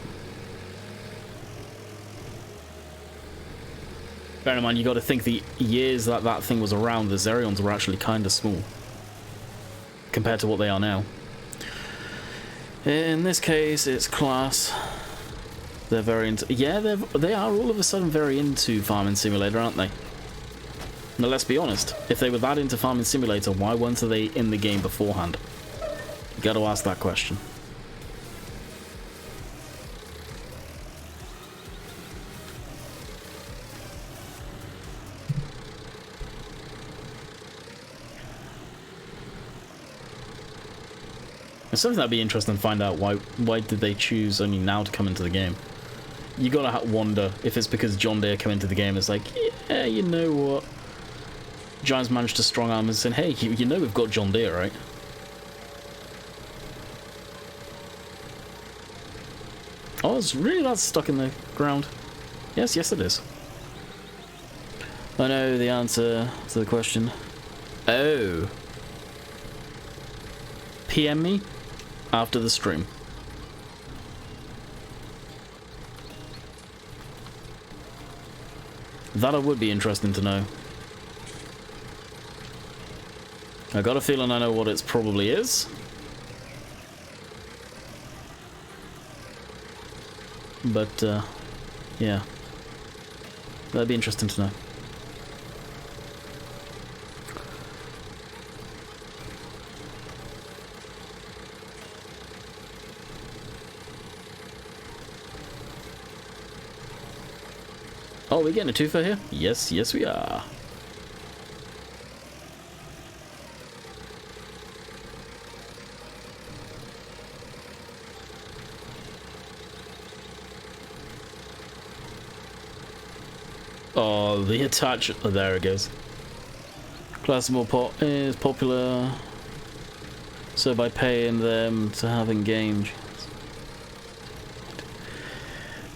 Bear in mind, you got to think the years that thing was around, the Zerions were actually kind of small compared to what they are now. In this case, it's Claas. They're very into... Yeah, they are all of a sudden very into Farming Simulator, aren't they? Now, let's be honest. If they were that into Farming Simulator, why weren't they in the game beforehand? You got to ask that question. It's something that'd be interesting to find out. Why did they choose only now to come into the game? You gotta wonder if it's because John Deere come into the game. It's like, yeah, you know what? Giants managed to strong arm and said, hey, you know we've got John Deere, right? Oh, it's really that stuck in the ground? Yes, it is. I know the answer to the question. Oh. PM me after the stream. That would be interesting to know. I got a feeling I know what it probably is. But, yeah. That'd be interesting to know. Oh, we're getting a twofer here? Yes, yes we are. Oh, the attach. Oh, there it goes. Class is popular, so by paying them to have engaged.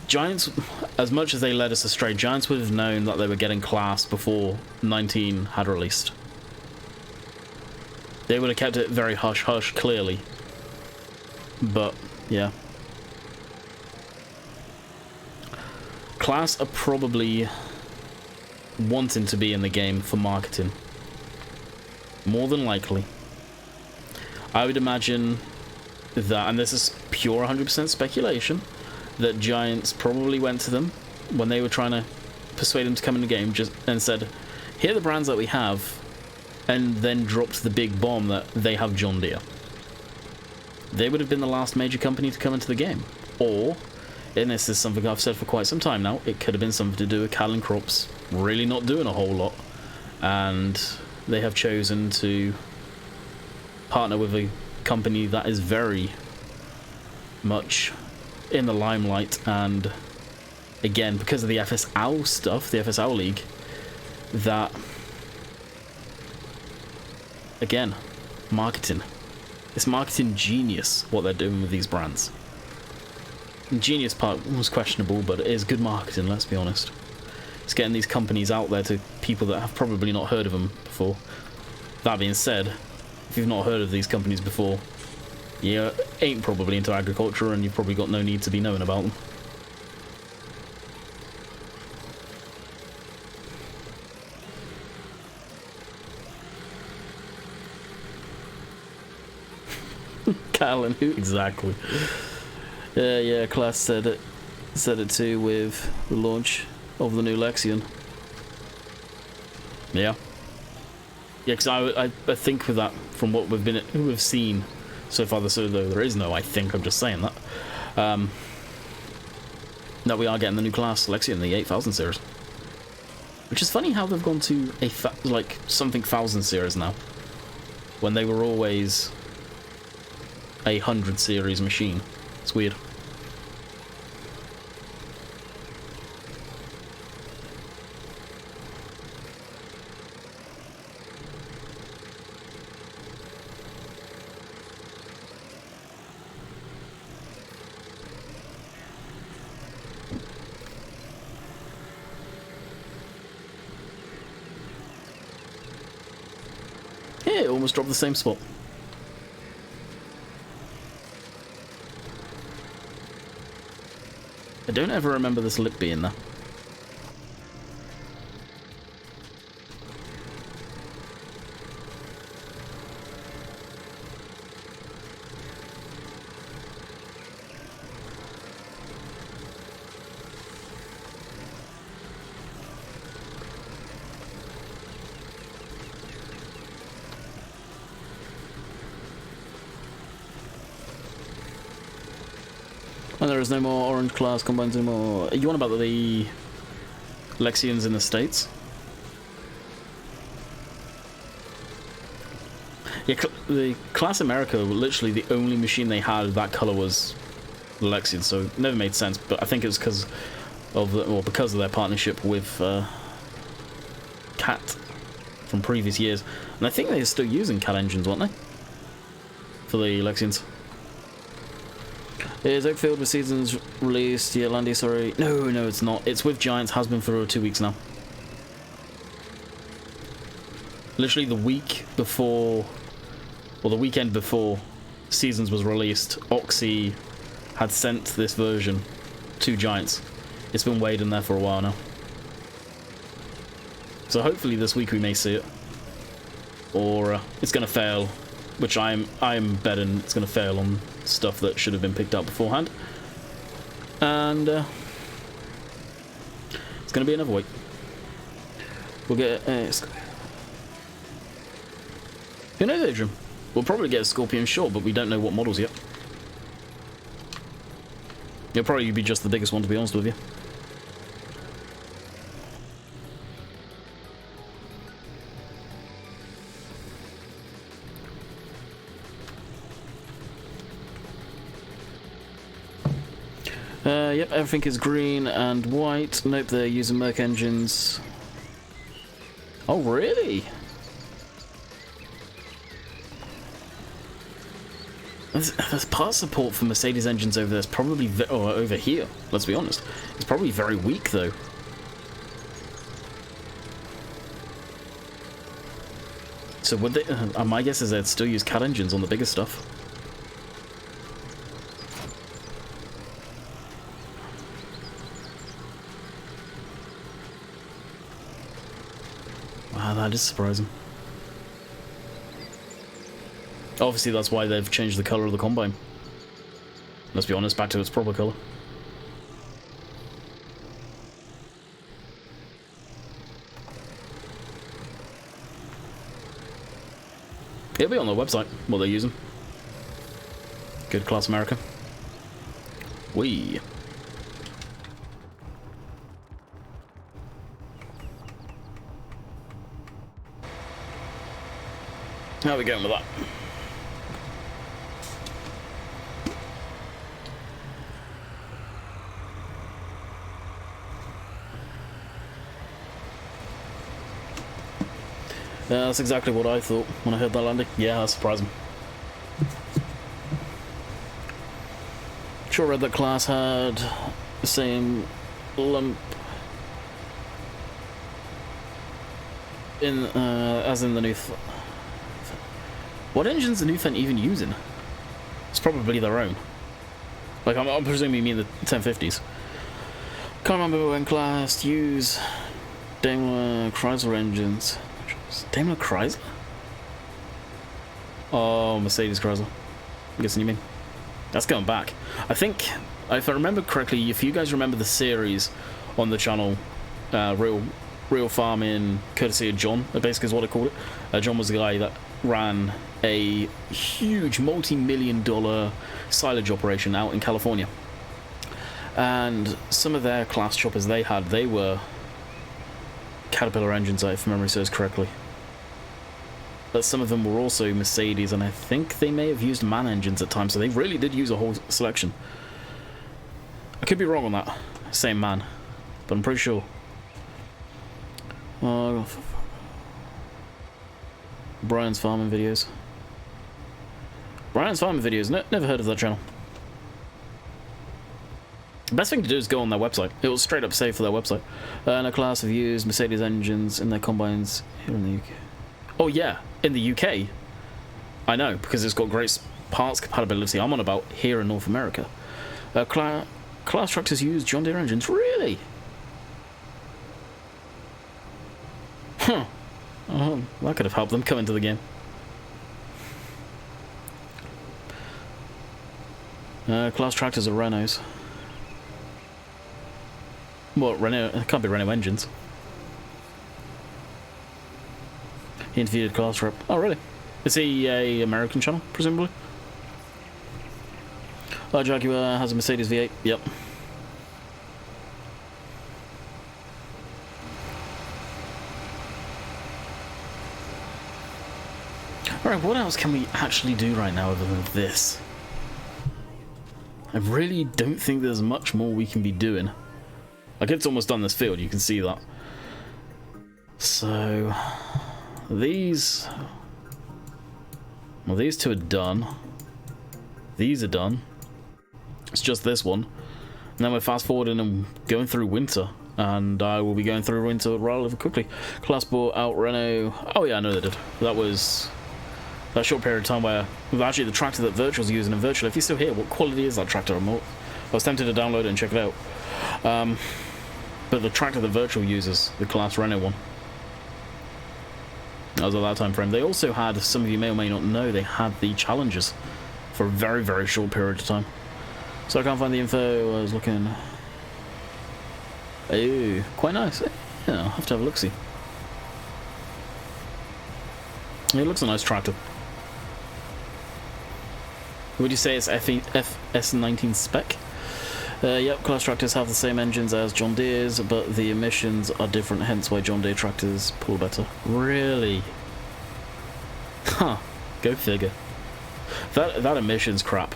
Giants, as much as they led us astray, Giants would have known that they were getting Class before 19 had released. They would have kept it very hush-hush, clearly. But, yeah. Class are probably wanting to be in the game for marketing. More than likely. I would imagine that, and this is pure 100% speculation, that Giants probably went to them when they were trying to persuade them to come in the game and said, here are the brands that we have, and then dropped the big bomb that they have John Deere. They would have been the last major company to come into the game. Or, and this is something I've said for quite some time now, it could have been something to do with Callan Crops really not doing a whole lot, and they have chosen to partner with a company that is very much in the limelight, and again, because of the FSL stuff, the FSL League, that, again, marketing. It's marketing genius what they're doing with these brands. The genius part was questionable, but it is good marketing, let's be honest. It's getting these companies out there to people that have probably not heard of them before. That being said, if you've not heard of these companies before, you ain't probably into agriculture, and you've probably got no need to be knowing about them. Callan, who exactly? Yeah, Claas said it too with the launch of the new Lexion. Yeah, because I think with that, from what we've seen so far, though there is no I think, I'm just saying that, that we are getting the new Claas Lexion, the 8000 series, which is funny how they've gone to a like something 1000 series now, when they were always a 100 series machine. It's weird. Yeah, it almost dropped the same spot. I don't ever remember this lip being there. And there is no more orange Claas combines anymore. You want about the Lexions in the States? Yeah, the Claas America, literally the only machine they had that color was the Lexion, so it never made sense. But I think it was because of their partnership with Cat from previous years, and I think they're still using Cat engines, weren't they, for the Lexions? Is Oakfield with seasons released? Yeah, Landy, sorry. No, it's not. It's with Giants, has been for 2 weeks now. Literally the week before, or the weekend before Seasons was released, Oxy had sent this version to Giants. It's been waiting there for a while now. So hopefully this week we may see it. or it's going to fail, which I'm betting it's going to fail on stuff that should have been picked up beforehand. And it's going to be another wait. We'll get who knows, Adrian? We'll probably get a Scorpion Short, but we don't know what models yet. It'll probably be just the biggest one, to be honest with you. Yep, everything is green and white. Nope, they're using Merc engines. Oh, really? There's part support for Mercedes engines over there. It's probably over here. Let's be honest. It's probably very weak, though. So would they? My guess is they'd still use CAT engines on the bigger stuff. Wow, that is surprising. Obviously, that's why they've changed the colour of the Combine. Let's be honest, back to its proper colour. It'll be on their website, what they're using. Good Claas America. Whee! How are we going with that? Yeah, that's exactly what I thought when I heard that landing. Yeah, that's surprising. Sure read that Claas had the same lump in as in the new. What engine's the new Fendt even using? It's probably their own. Like, I'm presuming you mean the 1050s. Can't remember when Claas used Daimler Chrysler engines. Daimler Chrysler? Oh, Mercedes Chrysler. I'm guessing you mean. That's going back. I think, if I remember correctly, if you guys remember the series on the channel, Real Farming, courtesy of John, basically is what I called it. John was the guy that ran a huge multi-million-dollar silage operation out in California. And some of their Claas choppers they were Caterpillar engines, if memory serves correctly. But some of them were also Mercedes, and I think they may have used MAN engines at times, so they really did use a whole selection. I could be wrong on that, saying MAN, but I'm pretty sure. Brian's farming videos. Brian's farming videos, never heard of that channel. The best thing to do is go on their website. It will straight up say for their website. And a Claas have used Mercedes engines in their combines here in the UK. Oh yeah, in the UK. I know, because it's got great parts compatibility. I'm on about here in North America. Claas tractors use John Deere engines. Really? Huh. Oh, that could have helped them come into the game. Claas tractors are Renaults. What, Renault? It can't be Renault engines. He interviewed Claas rep. Oh, really? Is he a American channel, presumably? Jaguar has a Mercedes V8. Yep. Alright, what else can we actually do right now other than this? I really don't think there's much more we can be doing. Like, it's almost done this field, you can see that. So, these... Well, these two are done. These are done. It's just this one. And then we're fast forwarding and going through winter. And I will be going through winter relatively quickly. Claas bought out Renault. Oh yeah, I know they did. That was that short period of time where actually the tractor that Virtual's using in Virtual, if you're still here, what quality is that tractor? I was tempted to download it and check it out. But the tractor that Virtual uses, the Claas Renault one. That was at that time frame. They also had, some of you may or may not know, they had the challenges for a very, very short period of time. So I can't find the info. I was looking. Oh, quite nice. Yeah, I'll have to have a look-see. It looks a nice tractor. Would you say it's FS19 spec? Yep, Claas tractors have the same engines as John Deere's, but the emissions are different, hence why John Deere tractors pull better. Really? Huh. Go figure. That emissions crap,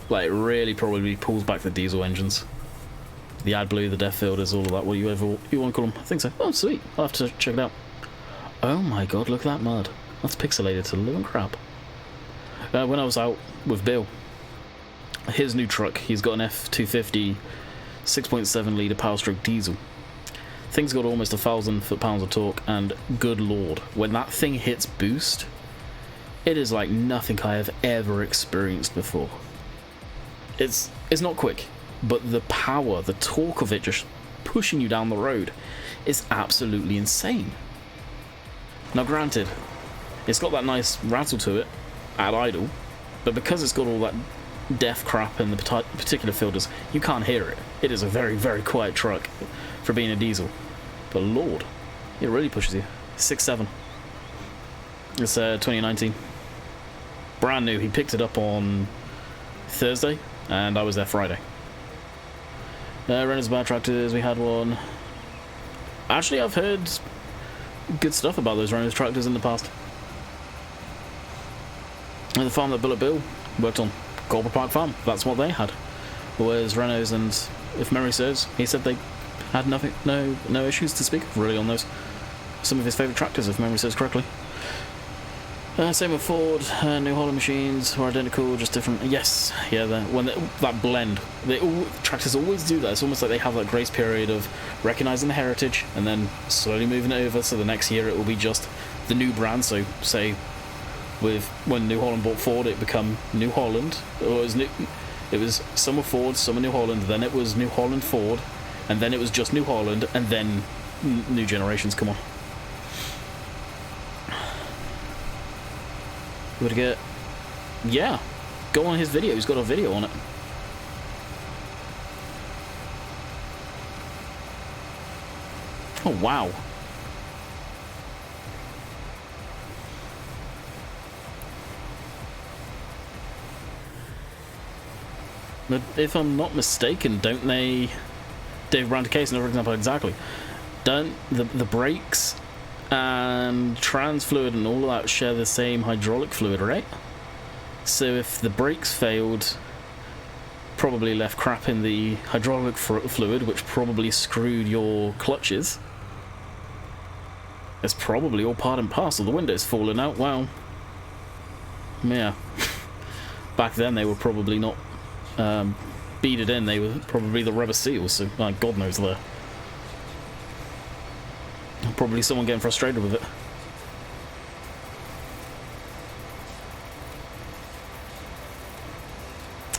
like, really probably pulls back the diesel engines. The AdBlue, the DEF filters, all of that, whatever you want to call them. I think so. Oh, sweet. I'll have to check it out. Oh my god, look at that mud. That's pixelated to living crap. When I was out with Bill, his new truck, he's got an F250 6.7 litre power stroke diesel. Thing's got almost 1,000 foot-pounds of torque, and good lord, when that thing hits boost, it is like nothing I have ever experienced before. It's not quick, but the power, the torque of it just pushing you down the road is absolutely insane. Now granted, it's got that nice rattle to it at idle, but because it's got all that DEF crap in the particular filters, you can't hear it. It is a very, very quiet truck for being a diesel. But lord, it really pushes you. 6.7. It's 2019. Brand new. He picked it up on Thursday, and I was there Friday. Reynolds Bar tractors, we had one. Actually, I've heard good stuff about those Reynolds tractors in the past. And the farm that Bullet Bill worked on, Goldborough Park Farm, that's what they had. Whereas Reynolds, and if memory serves, he said they had no issues to speak of really on those. Some of his favourite tractors, if memory serves correctly. Same with Ford. New Holland machines were identical, just different. Yes, yeah, that blend. Tractors always do that. It's almost like they have that grace period of recognising the heritage and then slowly moving it over. So the next year it will be just the new brand. So say, when New Holland bought Ford, it become New Holland. Or it was some were Ford, some were New Holland. Then it was New Holland Ford, and then it was just New Holland, and then new generations come on. Would get, yeah, go on his video. He's got a video on it. Oh wow. But if I'm not mistaken, don't they, Dave Brown case, another example exactly, don't the brakes and trans fluid and all of that share the same hydraulic fluid, right? So if the brakes failed, probably left crap in the hydraulic fluid, which probably screwed your clutches. It's probably all part and parcel. The window's falling out. Wow. Yeah. Back then they were probably not beaded in. They were probably the rubber seals. So God knows there. Probably someone getting frustrated with it.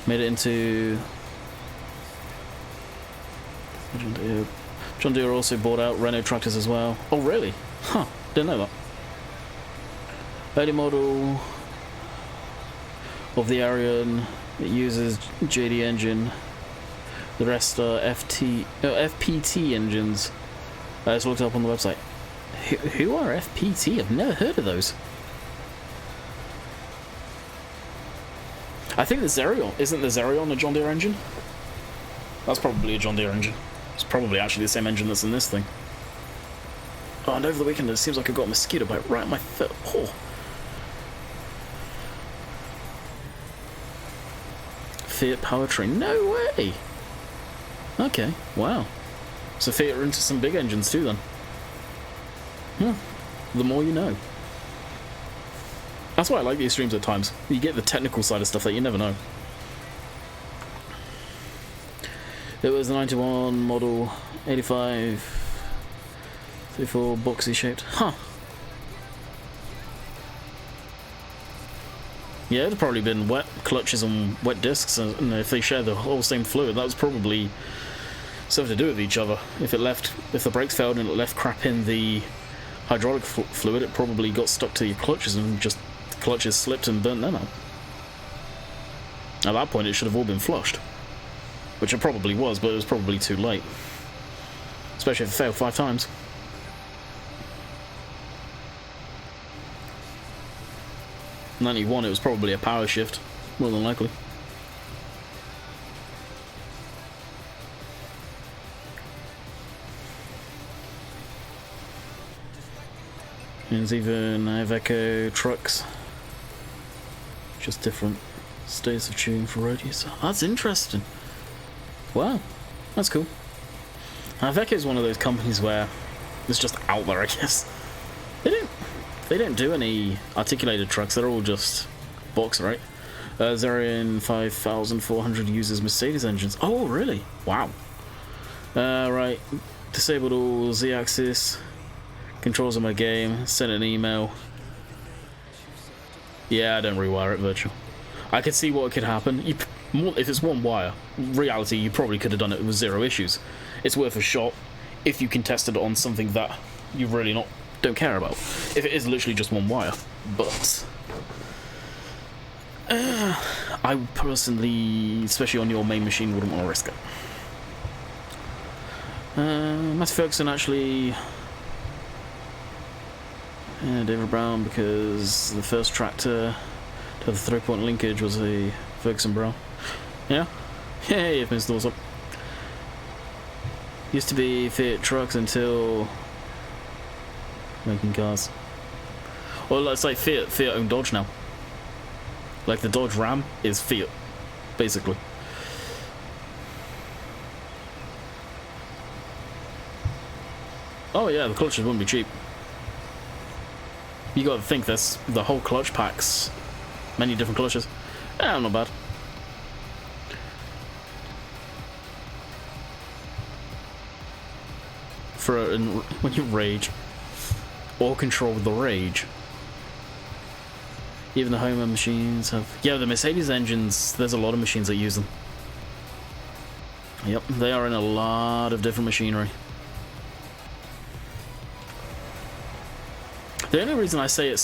Made it into John Deere. John Deere also bought out Renault tractors as well. Oh really? Huh, didn't know that. Early model of the Arion, it uses JD engine. The rest are FPT engines. I just looked it up on the website. Who are FPT? I've never heard of those. I think the Xerion. Isn't the Xerion a John Deere engine? That's probably a John Deere engine. It's probably actually the same engine that's in this thing. Oh, and over the weekend it seems like I got a mosquito bite right on my foot. Oh. Fiat powertrain. No way! Okay, wow. So Fiat are into some big engines too then. The more you know. That's why I like these streams at times. You get the technical side of stuff that you never know. It was the 91 model 85 34 boxy shaped. Huh. Yeah, it'd probably been wet clutches and wet discs, and if they share the whole same fluid, that was probably something to do with each other. If the brakes failed and it left crap in the hydraulic fluid, it probably got stuck to your clutches and just the clutches slipped and burnt them out. At that point, it should have all been flushed. Which it probably was, but it was probably too late. Especially if it failed 5 times. In 91, it was probably a power shift, more than likely. There's even Iveco trucks. Just different states of tuning for road use. That's interesting. Wow, that's cool. Iveco is one of those companies where it's just out there, I guess. They don't do any articulated trucks. They're all just box, right? Zarian 5400 uses Mercedes engines. Oh, really? Wow. Right. Disabled all Z-axis. Controls on my game. Sent an email. Yeah, I don't rewire it, virtual. I could see what could happen. If it's one wire, reality, you probably could have done it with 0 issues. It's worth a shot if you can test it on something that you really don't care about. If it is literally just one wire. But I personally, especially on your main machine, wouldn't want to risk it. Matthew Ferguson actually... David Brown, because the first tractor to have the 3-point linkage was a Ferguson Brown. Yeah? Yeah, you've missed those up. Used to be Fiat trucks until making cars. Well, it's like Fiat owned Dodge now. Like the Dodge Ram is Fiat, basically. Oh yeah, the clutches wouldn't be cheap. You gotta think this, the whole clutch packs, many different clutches. Yeah, not bad. When you rage, or control the rage. Even the Homer machines have... Yeah, the Mercedes engines, there's a lot of machines that use them. Yep, they are in a lot of different machinery. The only reason I say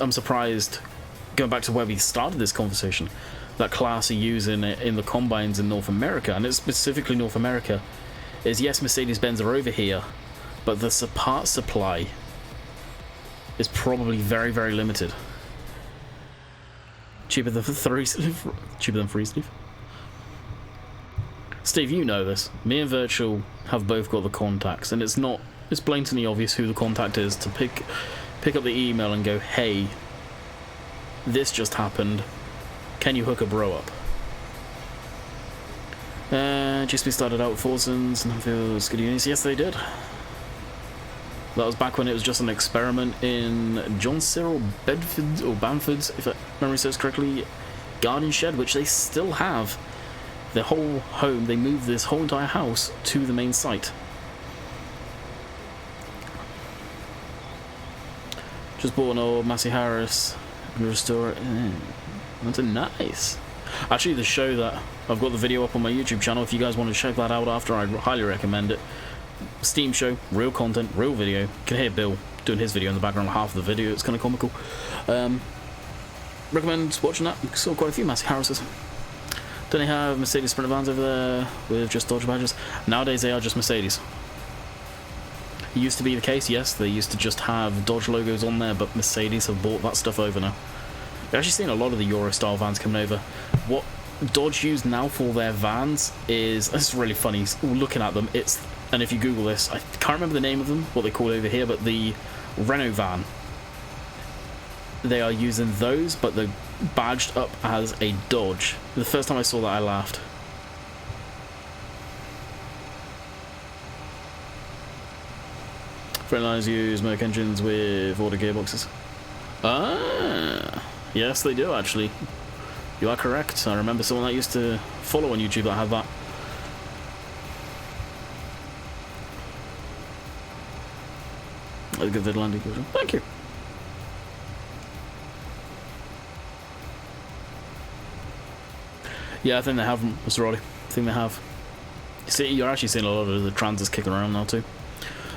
I'm surprised, going back to where we started this conversation, that Claas are using it in the combines in North America, and it's specifically North America, is yes, Mercedes-Benz are over here, but the part supply is probably very, very limited. Cheaper than free sleeve. Steve, you know this. Me and Virtual have both got the contacts, and it's blatantly obvious who the contact is to pick up the email and go, hey, this just happened. Can you hook a bro up? GSP started out with Forsons and feels good units. Yes, they did. That was back when it was just an experiment in John Cyril Bedford or Bamford's, if memory serves correctly, garden shed, which they still have. Their whole home, they moved this whole entire house to the main site. Just bought an old Massey Harris and restore it. That's nice. Actually, the show that I've got the video up on my YouTube channel. If you guys want to check that out after, I highly recommend it. Steam show, real content, real video. You can hear Bill doing his video in the background, half of the video. It's kind of comical. Recommend watching that. Saw quite a few Massey Harrises. Don't they have Mercedes Sprinter vans over there with just Dodge badges? Nowadays they are just Mercedes. It used to be the case, yes, they used to just have Dodge logos on there, but Mercedes have bought that stuff over now. I've actually seen a lot of the Euro style vans coming over. What Dodge use now for their vans is, this is really funny looking at them, and if you Google this, I can't remember the name of them, what they call over here, but the Renault van, they are using those, but they're badged up as a Dodge. The first time I saw that, I laughed. Freightlines use Merc engines with order gearboxes. Ah, yes they do actually. You are correct. I remember someone that used to follow on YouTube that had that. A good landing. Thank you. Yeah, I think they have them, Mr. Roddy. I think they have. You see, you're actually seeing a lot of the transits kicking around now too.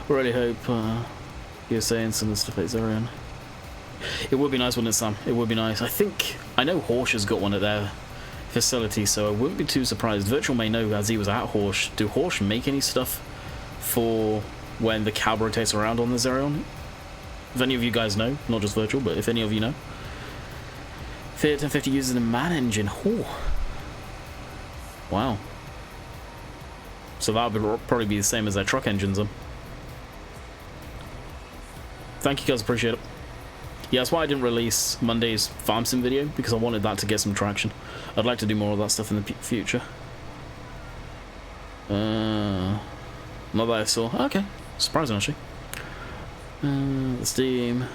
I really hope You were saying some of the stuff at Zerion. It would be nice, wouldn't it, Sam? It would be nice. I know Horsch has got one at their facility, so I wouldn't be too surprised. Virtual may know, as he was at Horsch. Do Horsch make any stuff for when the cab rotates around on the Zerion? If any of you guys know, not just Virtual, but if any of you know. Fiat 1050 uses a man engine. Oh. Wow. So that would probably be the same as their truck engines. Thank you guys, appreciate it. Yeah, that's why I didn't release Monday's Farm Sim video, because I wanted that to get some traction. I'd like to do more of that stuff in the future. Not that I saw. Okay, surprising actually. The Steam.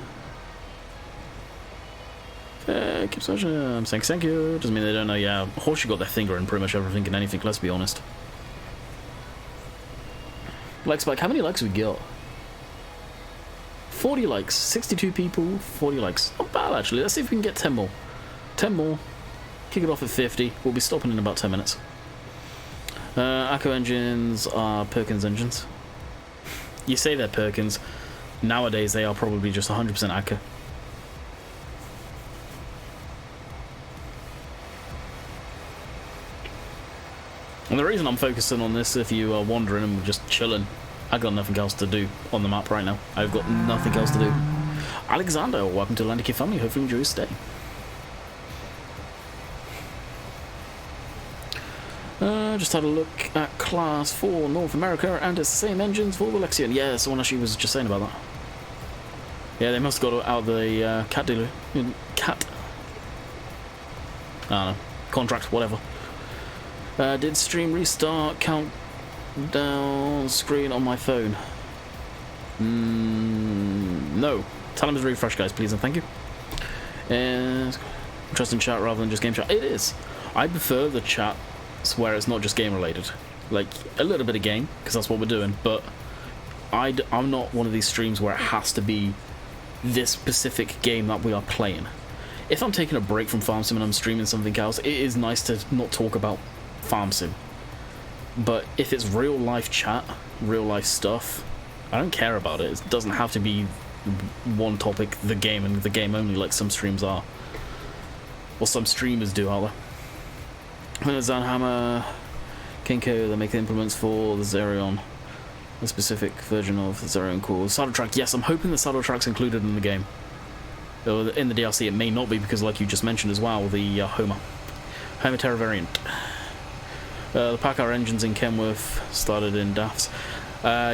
Keep searching. I'm saying thank you. Doesn't mean they don't know. Yeah, Horsch got their finger in pretty much everything and anything, let's be honest. Like Spike, how many likes we got? 40 likes, 62 people, 40 likes. Not bad actually. Let's see if we can get 10 more. 10 more. Kick it off at 50. We'll be stopping in about 10 minutes. Acco engines are Perkins engines. You say they're Perkins. Nowadays they are probably just 100% Acco. And the reason I'm focusing on this, if you are wondering and just chilling, I've got nothing else to do on the map right now. I've got nothing else to do. Alexander, welcome to Atlantic family. Hopefully you enjoy your stay. Just had a look at Claas for North America, and it's the same engines for the Lexion. Yeah, someone actually was just saying about that. Yeah, they must have got out of the cat dealer. Cat. I don't know. Contract, whatever. Did stream restart countdown screen on my phone? No. Tell him to refresh, guys, please, and thank you. And trust in chat rather than just game chat. It is. I prefer the chats where it's not just game related. Like, a little bit of game, because that's what we're doing, but I'm not one of these streams where it has to be this specific game that we are playing. If I'm taking a break from Farm Sim and I'm streaming something else, it is nice to not talk about Farm Sim. But if it's real life chat, real life stuff, I don't care about it. It doesn't have to be one topic, the game and the game only, like some streams are. Or some streamers do, are there? Zanhammer, Kinko, they make the implements for the Zerion. A specific version of the Zerion called Saddle Track. Yes, I'm hoping the Saddle Track's included in the game. In the DLC, it may not be, because like you just mentioned as well, the Homer Terra variant. The Packard engines in Kenworth started in DAFs.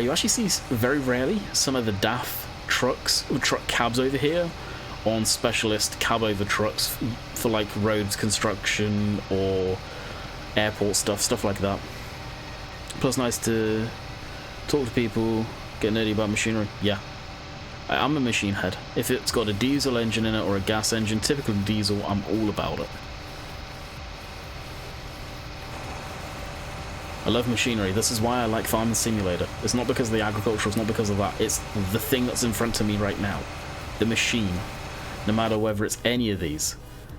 You actually see very rarely some of the DAF truck cabs over here on specialist cab over trucks for like roads construction or airport stuff like that. Plus, nice to talk to people, get nerdy about machinery. Yeah, I'm a machine head. If it's got a diesel engine in it or a gas engine, typical diesel, I'm all about it. I love machinery. This is why I like Farming Simulator. It's not because of the agriculture, it's not because of that. It's the thing that's in front of me right now. The machine. No matter whether it's any of these.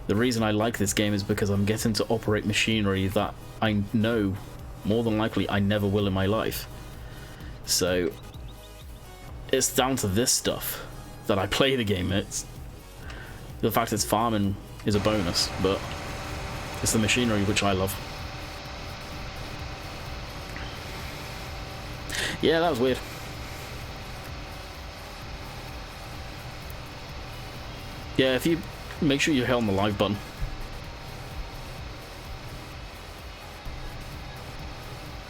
The reason I like this game is because I'm getting to operate machinery that I know, more than likely, I never will in my life. So, it's down to this stuff that I play the game. It's the fact it's farming is a bonus, but it's the machinery which I love. Yeah, that was weird. Yeah, if you make sure you hit on the live button.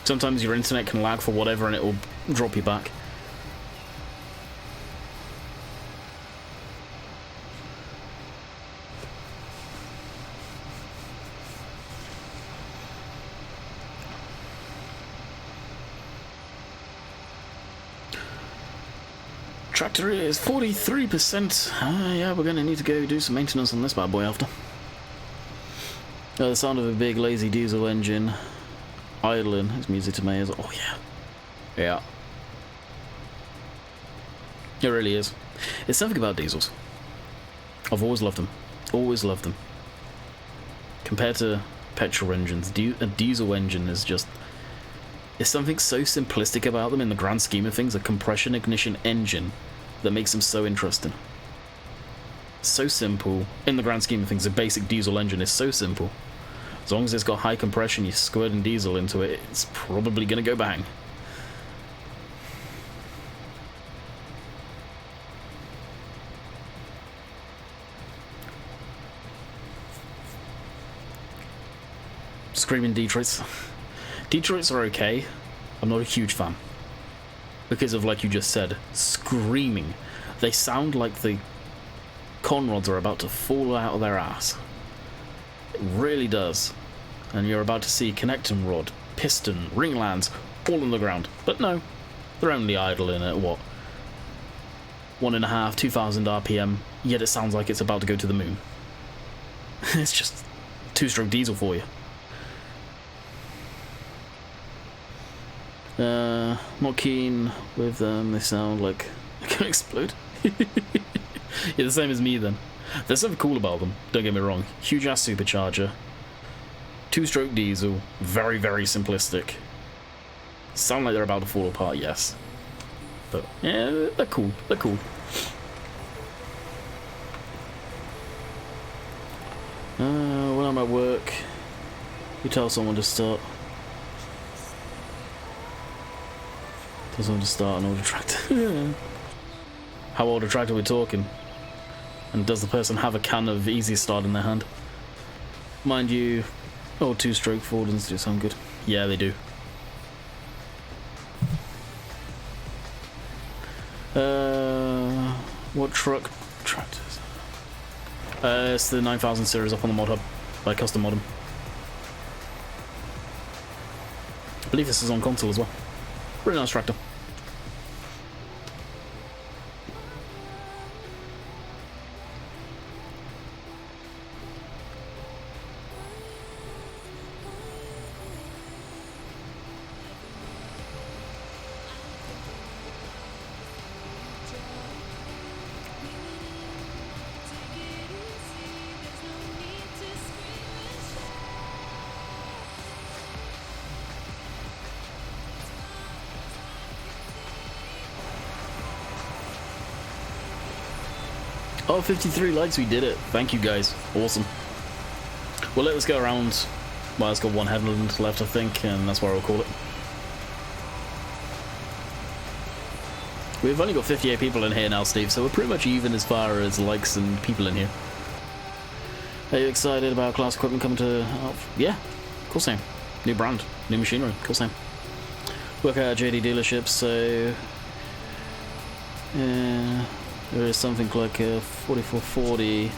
Sometimes your internet can lag for whatever and it will drop you back. Tractor is 43%. Yeah, we're going to need to go do some maintenance on this bad boy after. The sound of a big lazy diesel engine idling is music to my ears. Oh yeah. Yeah. It really is. It's something about diesels. I've always loved them. Always loved them. Compared to petrol engines, a diesel engine is just... There's something so simplistic about them in the grand scheme of things. A compression ignition engine that makes them so interesting. So simple. In the grand scheme of things, a basic diesel engine is so simple. As long as it's got high compression, you're squirting diesel into it, it's probably going to go bang. Screaming Detroits. Detroits are okay. I'm not a huge fan. Because of, like you just said, screaming. They sound like the conrods are about to fall out of their ass. It really does. And you're about to see connecting rod, piston, ring lands, all on the ground. But no, they're only idling at what? 1.5, 2,000 RPM, yet it sounds like it's about to go to the moon. It's just two-stroke diesel for you. Not keen with them, they sound like they're gonna explode. Yeah, the same as me then. There's something cool about them, don't get me wrong. Huge ass supercharger, two-stroke diesel, very, very simplistic. Sound like they're about to fall apart, yes. But yeah, they're cool, they're cool. When I'm at work, you tell someone to start. Tell someone to start an auto tractor. How old a tractor are we talking? And does the person have a can of Easy Start in their hand? Mind you, old two-stroke Fordens do sound good. Yeah, they do. What tractors? It's the 9000 series up on the mod hub by Custom Modem. I believe this is on console as well. Really nice tractor. Oh, 53 likes, we did it. Thank you guys. Awesome. Well, let's go around. Well, it's got one headland left, I think, and that's where I'll call it. We've only got 58 people in here now, Steve, so we're pretty much even as far as likes and people in here. Are you excited about Claas equipment coming to... yeah, of course I am. New brand, new machinery, of course I am. Work at JD dealerships, so... yeah... There is something like a 4440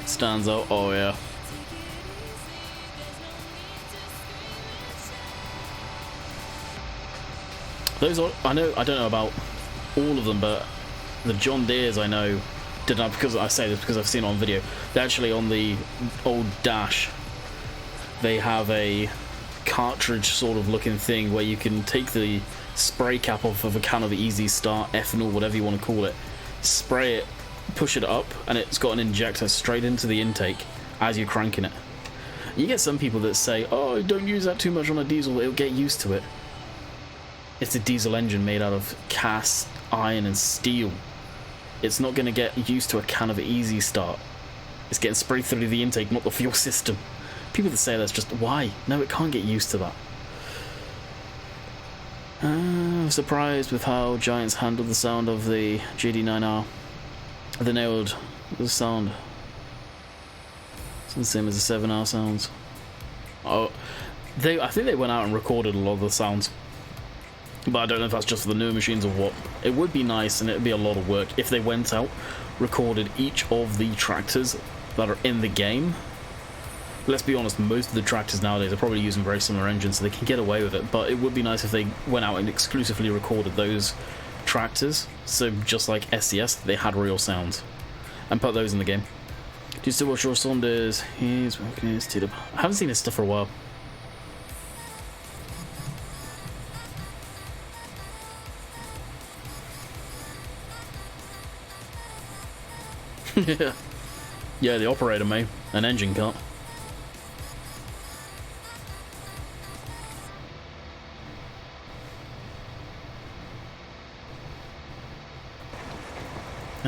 stands out. Oh yeah. Those are, I don't know about all of them, but the John Deeres I know did not, because I say this because I've seen it on video. They're actually on the old dash. They have a cartridge sort of looking thing where you can take the spray cap off of a can of Easy Start, ethanol, whatever you want to call it. Spray it, push it up, and it's got an injector straight into the intake as you're cranking it. You get some people that say, oh, don't use that too much on a diesel, it'll get used to it. It's a diesel engine made out of cast iron and steel. It's not going to get used to a can of Easy Start. It's getting sprayed through the intake, not the fuel system. People that say that's just, why? No, it can't get used to that. I'm surprised with how Giants handled the sound of the GD9R. They nailed the sound. It's the same as the 7R sounds. Oh, I think they went out and recorded a lot of the sounds. But I don't know if that's just for the newer machines or what. It would be nice, and it would be a lot of work, if they went out, recorded each of the tractors that are in the game. Let's be honest, most of the tractors nowadays are probably using very similar engines, so they can get away with it, but it would be nice if they went out and exclusively recorded those tractors, so just like SCS, they had real sounds, and put those in the game. Do you still watch Roy Saunders? He's working his teed up. I haven't seen his stuff for a while. Yeah, the operator may, an engine can't.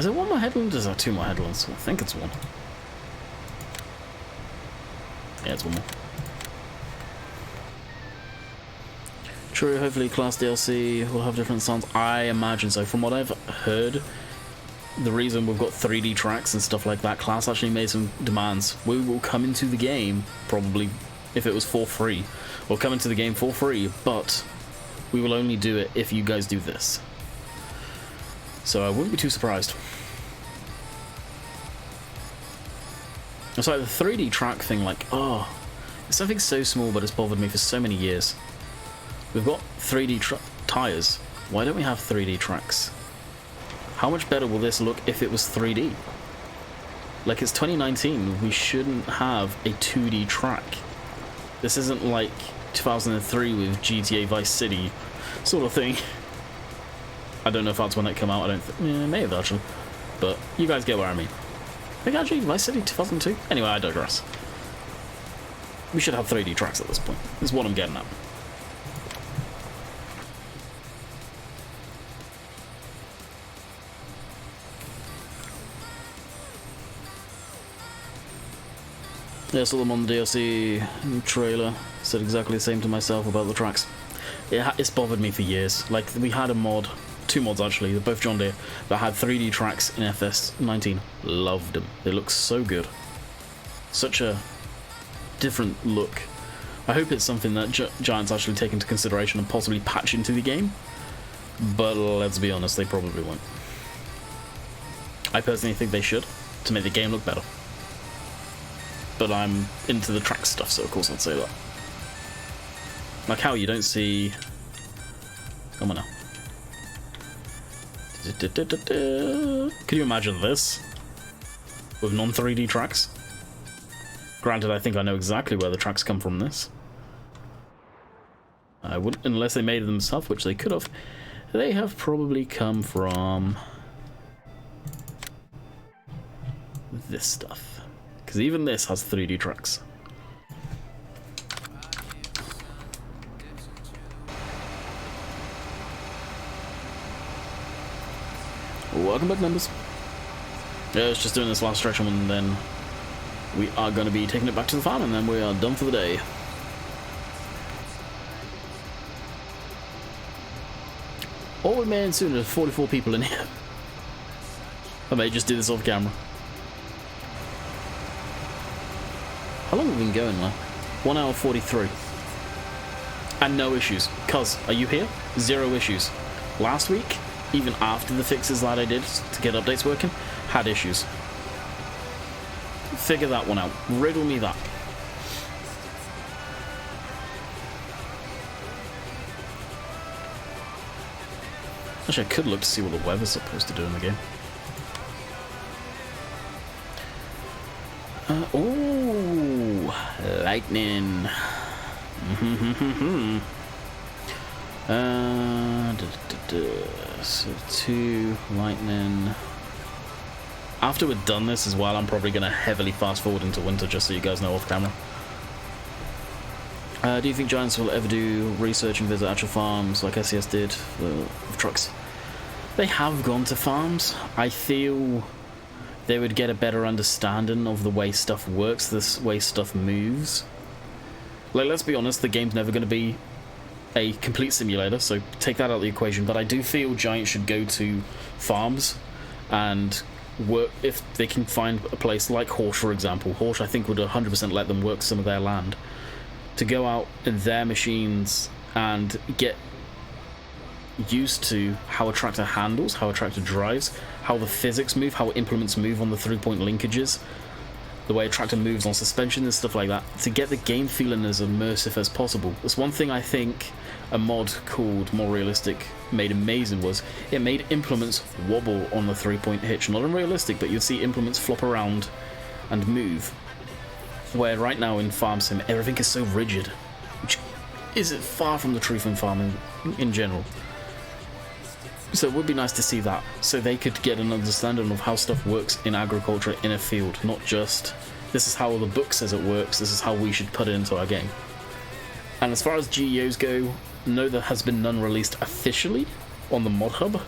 Is there one more headland? Is there two more headlands? I think it's one. Yeah, it's one more. True, hopefully Claas DLC will have different sounds. I imagine so. From what I've heard, the reason we've got 3D tracks and stuff like that, Claas actually made some demands. We will come into the game, probably, if it was for free. We'll come into the game for free, but we will only do it if you guys do this. So I wouldn't be too surprised. It's like the 3D track thing, like, oh, it's something so small, but it's bothered me for so many years. We've got 3D tyres. Why don't we have 3D tracks? How much better will this look if it was 3D? Like, it's 2019, we shouldn't have a 2D track. This isn't like 2003 with GTA Vice City sort of thing. I don't know if that's when it came out, I don't think, yeah, it may have actually. But you guys get where I mean. I think actually Vice City 2002? Anyway, I digress. We should have 3D tracks at this point, is what I'm getting at. Yeah, I saw them on the DLC trailer. Said exactly the same to myself about the tracks. It's bothered me for years. Like, we had a mod, two mods actually, they're both John Deere, that had 3D tracks in FS19. Loved them. They look so good. Such a different look. I hope it's something that Giants actually take into consideration and possibly patch into the game. But let's be honest, they probably won't. I personally think they should, to make the game look better. But I'm into the track stuff, so of course I'd say that. Like how you don't see... Come on now. Can you imagine this? With non-3D tracks? Granted, I think I know exactly where the tracks come from this. I wouldn't, unless they made them themselves, which they could have. They have probably come from... this stuff. Because even this has 3D tracks. Welcome back, members. Yeah, it's just doing this last stretch and then we are going to be taking it back to the farm and then we are done for the day. All we may soon is 44 people in here. I may just do this off camera. How long have we been going now? 1 hour 43. And no issues. Cuz, are you here? 0 issues. Last week, even after the fixes that I did to get updates working, had issues. Figure that one out. Riddle me that. Actually, I could look to see what the weather's supposed to do in the game. Oh, lightning. So 2 lightning. After we're done this as well, I'm probably going to heavily fast forward into winter, just so you guys know off camera. Do you think Giants will ever do research and visit actual farms like SES did with trucks? They have gone to farms. I feel they would get a better understanding of the way stuff works, the way stuff moves. Like, let's be honest, the game's never going to be a complete simulator, so take that out of the equation, but I do feel Giants should go to farms and work, if they can find a place like Horsh, for example. Horsh, I think, would 100% let them work some of their land, to go out in their machines and get used to how a tractor handles, how a tractor drives, how the physics move, how implements move on the 3-point linkages, the way a tractor moves on suspension and stuff like that, to get the game feeling as immersive as possible. That's one thing I think a mod called More Realistic made amazing, was it made implements wobble on the 3-point hitch. Not unrealistic, but you'd see implements flop around and move. Where right now in Farm Sim, everything is so rigid, which is far from the truth in farming in general. So it would be nice to see that, so they could get an understanding of how stuff works in agriculture in a field, not just, this is how the book says it works, this is how we should put it into our game. And as far as GEOs go, no, there has been none released officially on the mod hub.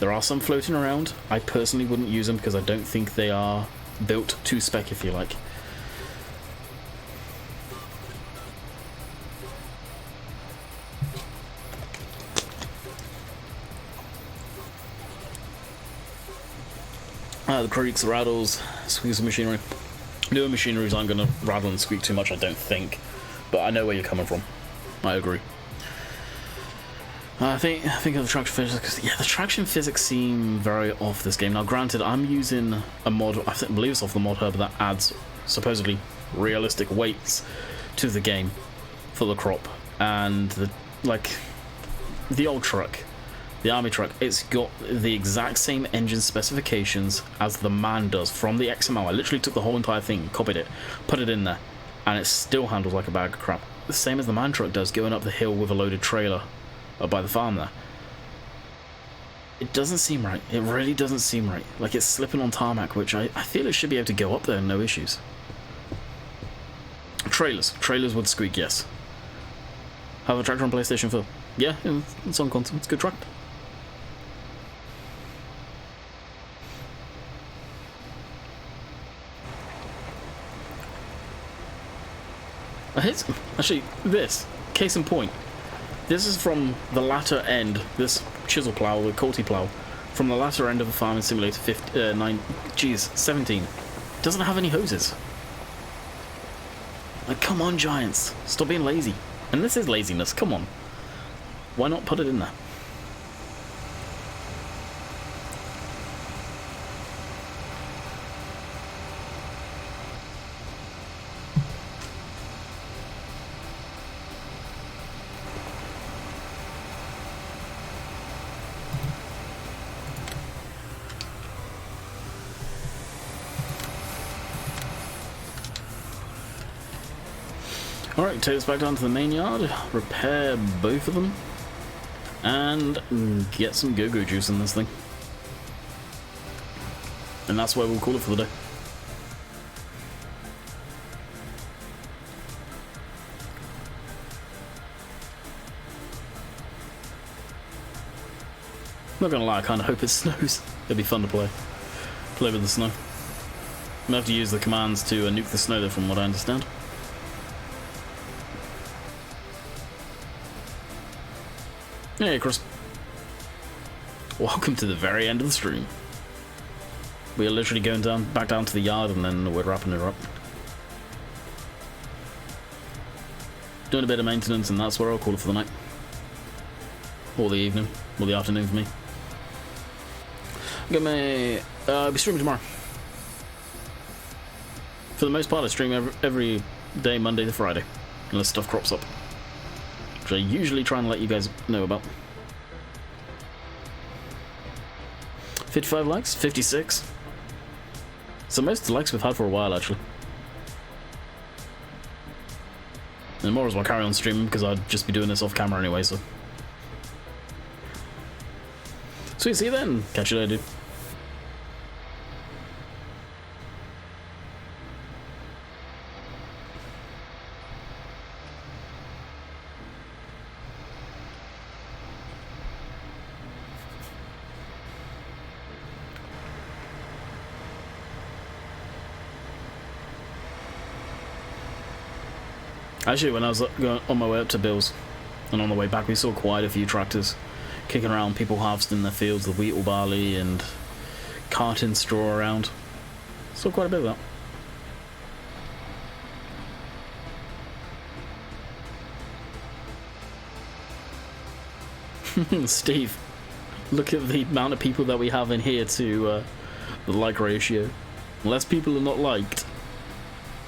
There are some floating around. I personally wouldn't use them because I don't think they are built to spec, if you like. The creaks, the rattles, squeaks of machinery. Newer machineries aren't going to rattle and squeak too much, I don't think. But I know where you're coming from. I agree. I think of the traction physics. Yeah, the traction physics seem very off this game. Now, granted, I'm using a mod. I believe it's off the mod hub that adds supposedly realistic weights to the game for the crop, and the old truck, the army truck. It's got the exact same engine specifications as the MAN does from the XML. I literally took the whole entire thing, copied it, put it in there, and it still handles like a bag of crap. The same as the MAN truck does, going up the hill with a loaded trailer by the farm there. It doesn't seem right. It really doesn't seem right. Like it's slipping on tarmac, which I feel it should be able to go up there, no issues. Trailers would squeak, yes. Have a tractor on PlayStation 4. Yeah, it's on console. It's a good track. Actually, this, case in point, this is from the latter end, this chisel plow, the Colty plow, from the latter end of the Farming Simulator 17. It doesn't have any hoses. Like, come on, Giants, stop being lazy. And this is laziness, come on. Why not put it in there? Alright, take us back down to the main yard, repair both of them, and get some go-go juice in this thing. And that's where we'll call it for the day. Not gonna lie, I kinda hope it snows. It'd be fun to play with the snow. I'm gonna have to use the commands to nuke the snow though, from what I understand. Hey, Chris. Welcome to the very end of the stream. We are literally going back down to the yard, and then we're wrapping it up. Doing a bit of maintenance, and that's where I'll call it for the night. Or the evening. Or the afternoon for me. I'll be streaming tomorrow. For the most part, I stream every day, Monday to Friday. Unless stuff crops up. Which I usually try and let you guys know about. 55 likes? 56? It's the most likes we've had for a while, actually. And more as well carry on streaming, because I'd just be doing this off camera anyway, so. Sweet, see you then. Catch you later, dude. Actually, when I was going on my way up to Bill's and on the way back, we saw quite a few tractors kicking around, people harvesting their fields, the wheat or barley, and carting straw around. Saw quite a bit of that. Steve, look at the amount of people that we have in here to the like ratio. Unless people are not liked,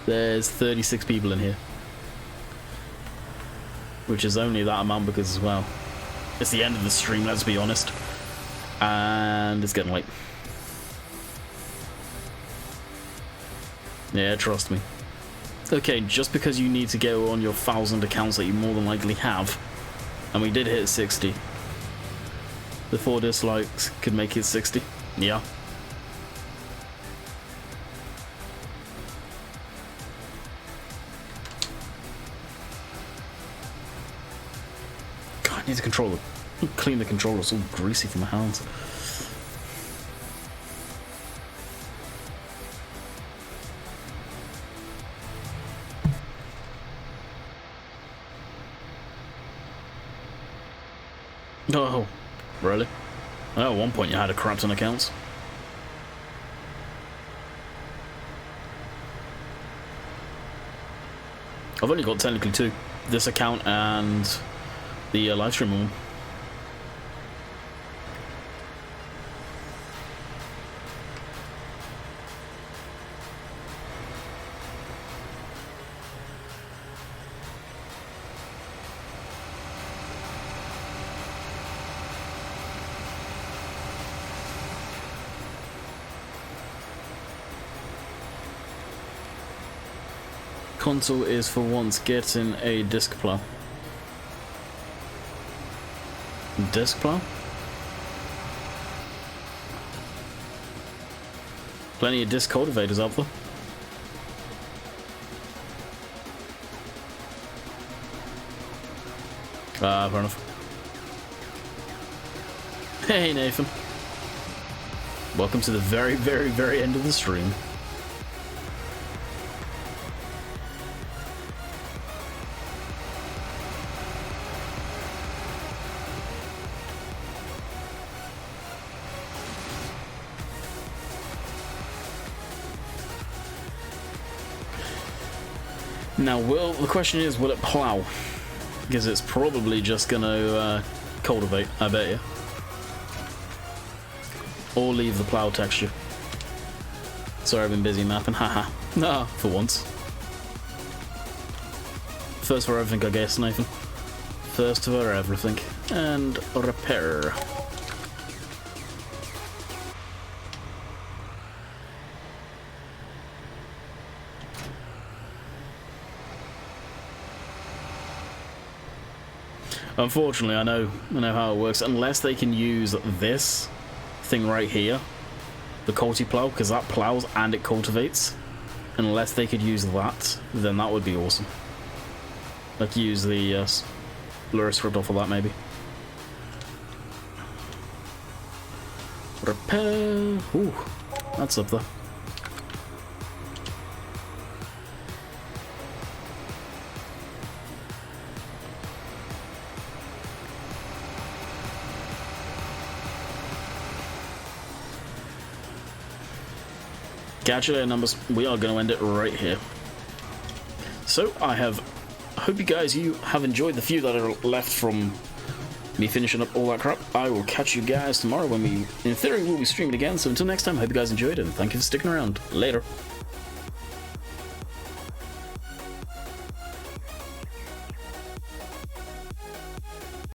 there's 36 people in here. Which is only that amount because, well, it's the end of the stream, let's be honest. And it's getting late. Yeah, trust me. Okay, just because you need to go on your 1,000 accounts that you more than likely have, and we did hit 60. The 4 dislikes could make it 60. Yeah. I need to control it. Clean the controller, it's all greasy from my hands. Oh, really? Oh, at one point you had a crap ton of accounts. I've only got technically two. This account and the live stream one. Console is for once getting a disc plow. Disc plow? Plenty of disc cultivators out there. Fair enough. Hey Nathan. Welcome to the very, very, very end of the stream. Now, the question is, will it plow? Because it's probably just gonna cultivate, I bet you. Or leave the plow texture. Sorry, I've been busy mapping, haha. Nah, for once. First for everything, I guess, Nathan. First for everything. And repair. Unfortunately, I know how it works. Unless they can use this thing right here, the culti plow, because that plows and it cultivates. Unless they could use that, then that would be awesome. Like use the Blur script off of that, maybe. Repair. Ooh, that's up there. Calculator numbers, we are going to end it right here. So, I hope you guys have enjoyed the few that are left from me finishing up all that crap. I will catch you guys tomorrow when we, in theory, will be streaming again. So until next time, hope you guys enjoyed it, and thank you for sticking around. Later.